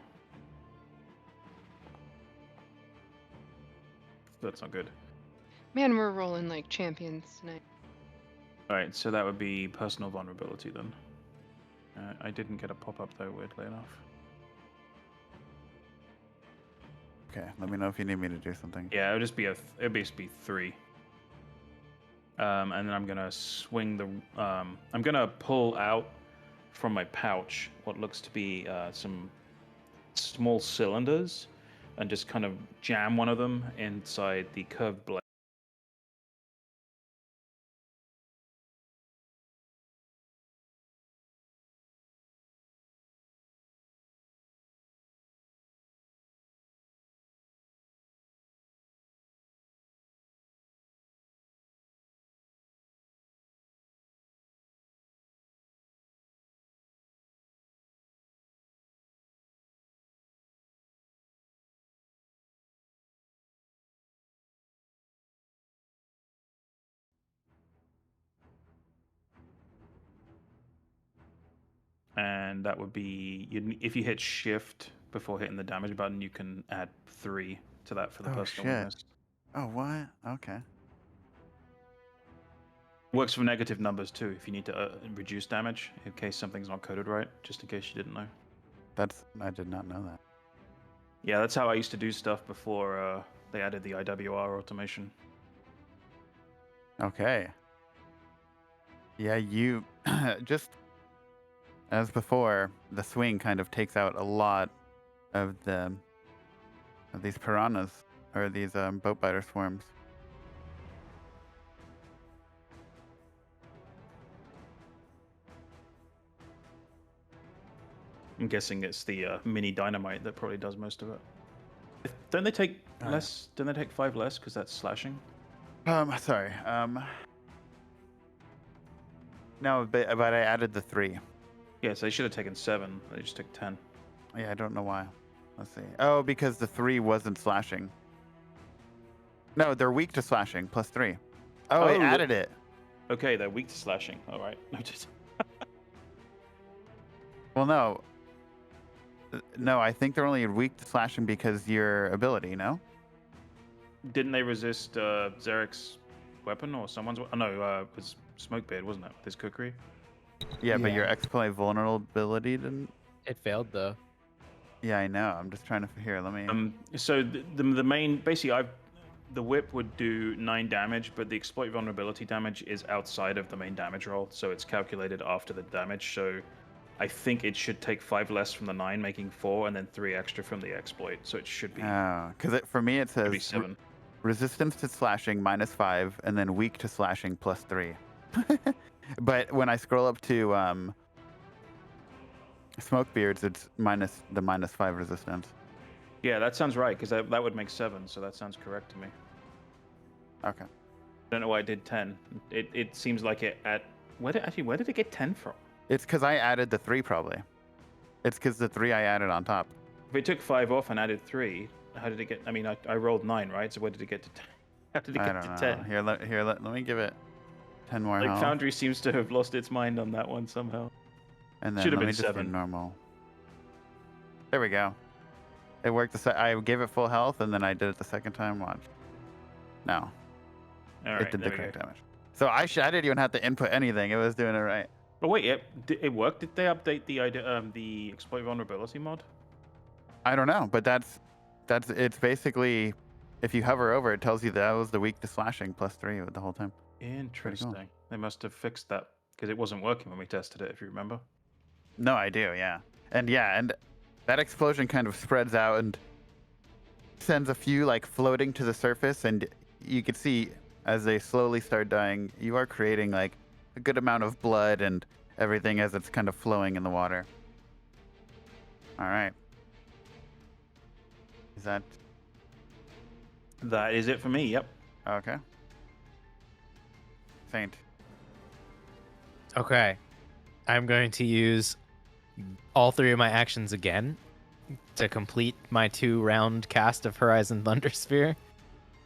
That's not good. Man, we're rolling like champions tonight. Alright, so that would be personal vulnerability then. I didn't get a pop-up though, weirdly enough. Okay, let me know if you need me to do something. Yeah, it would just be it'd just be 3. And then I'm gonna swing the. I'm gonna pull out from my pouch what looks to be some small cylinders, and just kind of jam one of them inside the curved blade. And that would be if you hit shift before hitting the damage button, you can add 3 to that for the Oh, personal shit. weakness. Oh, what? Okay. Works for negative numbers too if you need to reduce damage in case something's not coded right, just in case you didn't know. I did not know that. Yeah, that's how I used to do stuff before they added the IWR automation. Okay. Yeah, you just as before, the swing kind of takes out a lot of these piranhas or these boat biter swarms. I'm guessing it's the mini dynamite that probably does most of it. Don't they take Oh, less? Don't they take 5 less because that's slashing? Sorry. No, but I added the 3. Yeah, so they should have taken 7. They just took 10. Yeah, I don't know why. Let's see. Oh, because the 3 wasn't slashing. No, they're weak to slashing, +3. Oh, I Oh, added it. Okay, they're weak to slashing. All right, noted. Well, no. No, I think they're only weak to slashing because your ability, no? Didn't they resist Zarek's weapon or someone's? Oh, no, it was Smokebeard, wasn't it? With his cookery. Yeah, but your Yeah. exploit vulnerability didn't. It failed though. Yeah, I know. I'm just trying to here. Let me. So the main basically the whip would do 9 damage, but the exploit vulnerability damage is outside of the main damage roll, so it's calculated after the damage. So I think it should take 5 less from the 9, making 4, and then 3 extra from the exploit. So it should be, Because for me it should be says 7. resistance to slashing -5, and then weak to slashing +3. But when I scroll up to Smokebeards, it's -5 resistance. Yeah, that sounds right, because that would make 7, so that sounds correct to me. Okay. I don't know why I did 10. It seems like it at where did it get 10 from? It's because I added the 3 probably. It's because the 3 I added on top. If it took 5 off and added 3, how did it get? I mean, I rolled 9, right? So where did it get to 10? How did it I get don't to know. 10? Let me give it 10 more Like health. Foundry seems to have lost its mind on that one somehow. And then Should have let been me just do 7. normal. There we go. It worked. I gave it full health, and then I did it the second time. Watch. No, All right, it did the there we correct go. damage. So I didn't even have to input anything. It was doing it right. But wait, it worked. Did they update the exploit vulnerability mod? I don't know, but it's basically if you hover over, it tells you that was the weak to slashing +3 the whole time. Interesting. They must have fixed that because it wasn't working when we tested it. If you remember. No, I do. Yeah, and that explosion kind of spreads out and sends a few like floating to the surface, and you can see as they slowly start dying, you are creating like a good amount of blood and everything as it's kind of flowing in the water. All right. Is that That is it for me. Yep. okay? Saint. Okay. I'm going to use all 3 of my actions again to complete my 2-round cast of Horizon Thunder Sphere.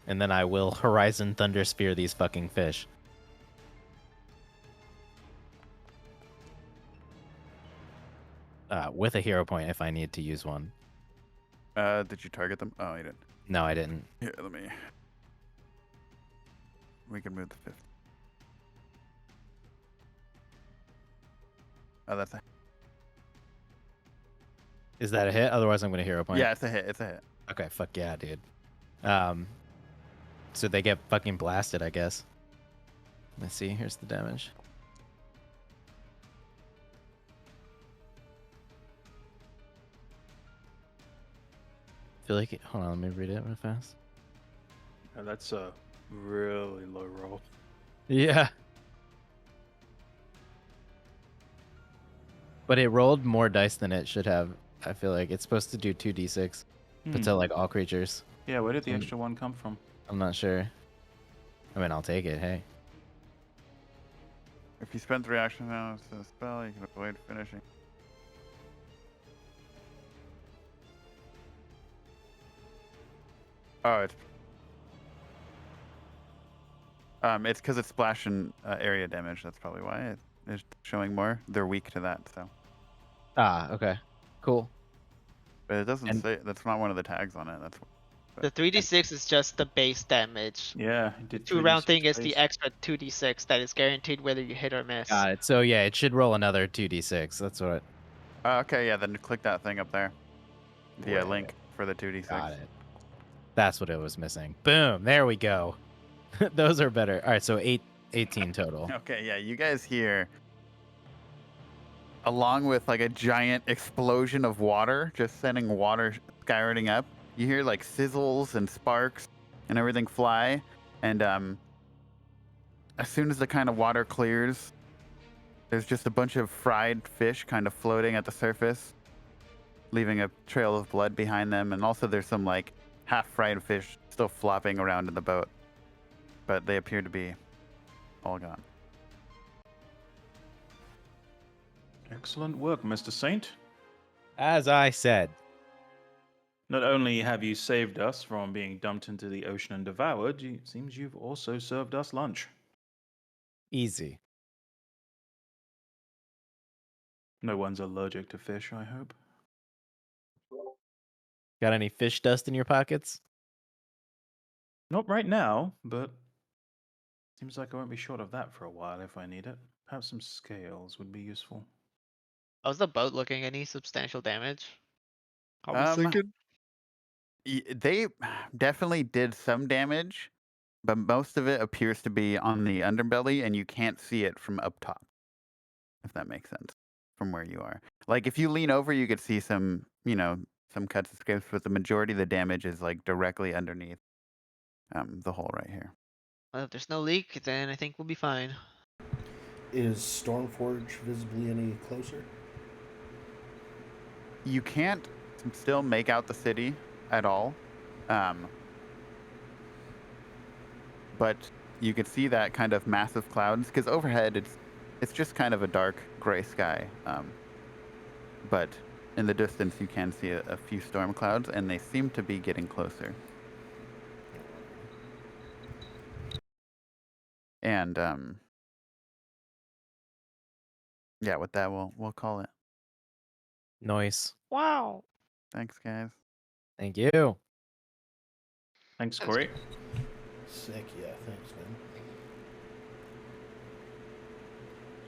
And then I will Horizon Thunder Sphere these fucking fish. With a hero point if I need to use one. Did you target them? Oh, you didn't. No, I didn't. Here, we can move the 5th. Oh, that's a Is that a hit? Otherwise, I'm going to hero point. yeah, it's a hit. It's a hit. Okay, fuck yeah, dude. So they get fucking blasted, I guess. Let's see. Here's the damage. Feel like it. Hold on, let me read it real fast. Oh, that's a really low roll. Yeah. But it rolled more dice than it should have. I feel like it's supposed to do 2d6, but to like all creatures. Yeah, where did the extra one come from? I'm not sure. I mean, I'll take it. Hey. If you spend 3 action rounds to the spell, you can avoid finishing. Oh, it's because it's splashing area damage. That's probably why it is showing more. They're weak to that, so. Ah, okay. Cool. But it doesn't And- say. That's not one of the tags on it. That's. The 3d6 is just the base damage. Yeah, it did 2-round 3d6 thing is the base. extra 2d6 that is guaranteed whether you hit or miss. Got it. So yeah, it should roll another 2d6. That's what. Okay, yeah. Then click that thing up there. The Right. link for the 2d6. Got it. That's what it was missing. Boom. There we go. Those are better. All right. So 18 total. Okay, yeah. You guys hear, along with like a giant explosion of water, just sending water skyrocketing up. You hear like sizzles and sparks and everything fly, and as soon as the kind of water clears, there's just a bunch of fried fish kind of floating at the surface, leaving a trail of blood behind them, and also there's some like half-fried fish still flopping around in the boat, but they appear to be all gone. Excellent work, Mr. Saint. As I said, Not only have you saved us from being dumped into the ocean and devoured, it seems you've also served us lunch. Easy. No one's allergic to fish, I hope. Got any fish dust in your pockets? Not right now, but seems like I won't be short of that for a while if I need it. Perhaps some scales would be useful. How's the boat looking? Any substantial damage? I was thinking. They definitely did some damage, but most of it appears to be on the underbelly, and you can't see it from up top. If that makes sense, from where you are. Like if you lean over, you could see some, some cuts and scrapes, but the majority of the damage is like directly underneath the hole right here. Well, if there's no leak, then I think we'll be fine. Is Stormforge visibly any closer? You can't still make out the city at all, but you can see that kind of massive clouds because overhead it's just kind of a dark gray sky. But in the distance, you can see a few storm clouds, and they seem to be getting closer. And yeah, with that, we'll call it. Noise. Wow. Thanks, guys. Thank you. Thanks, That was Cory. Sick, yeah, thanks, man.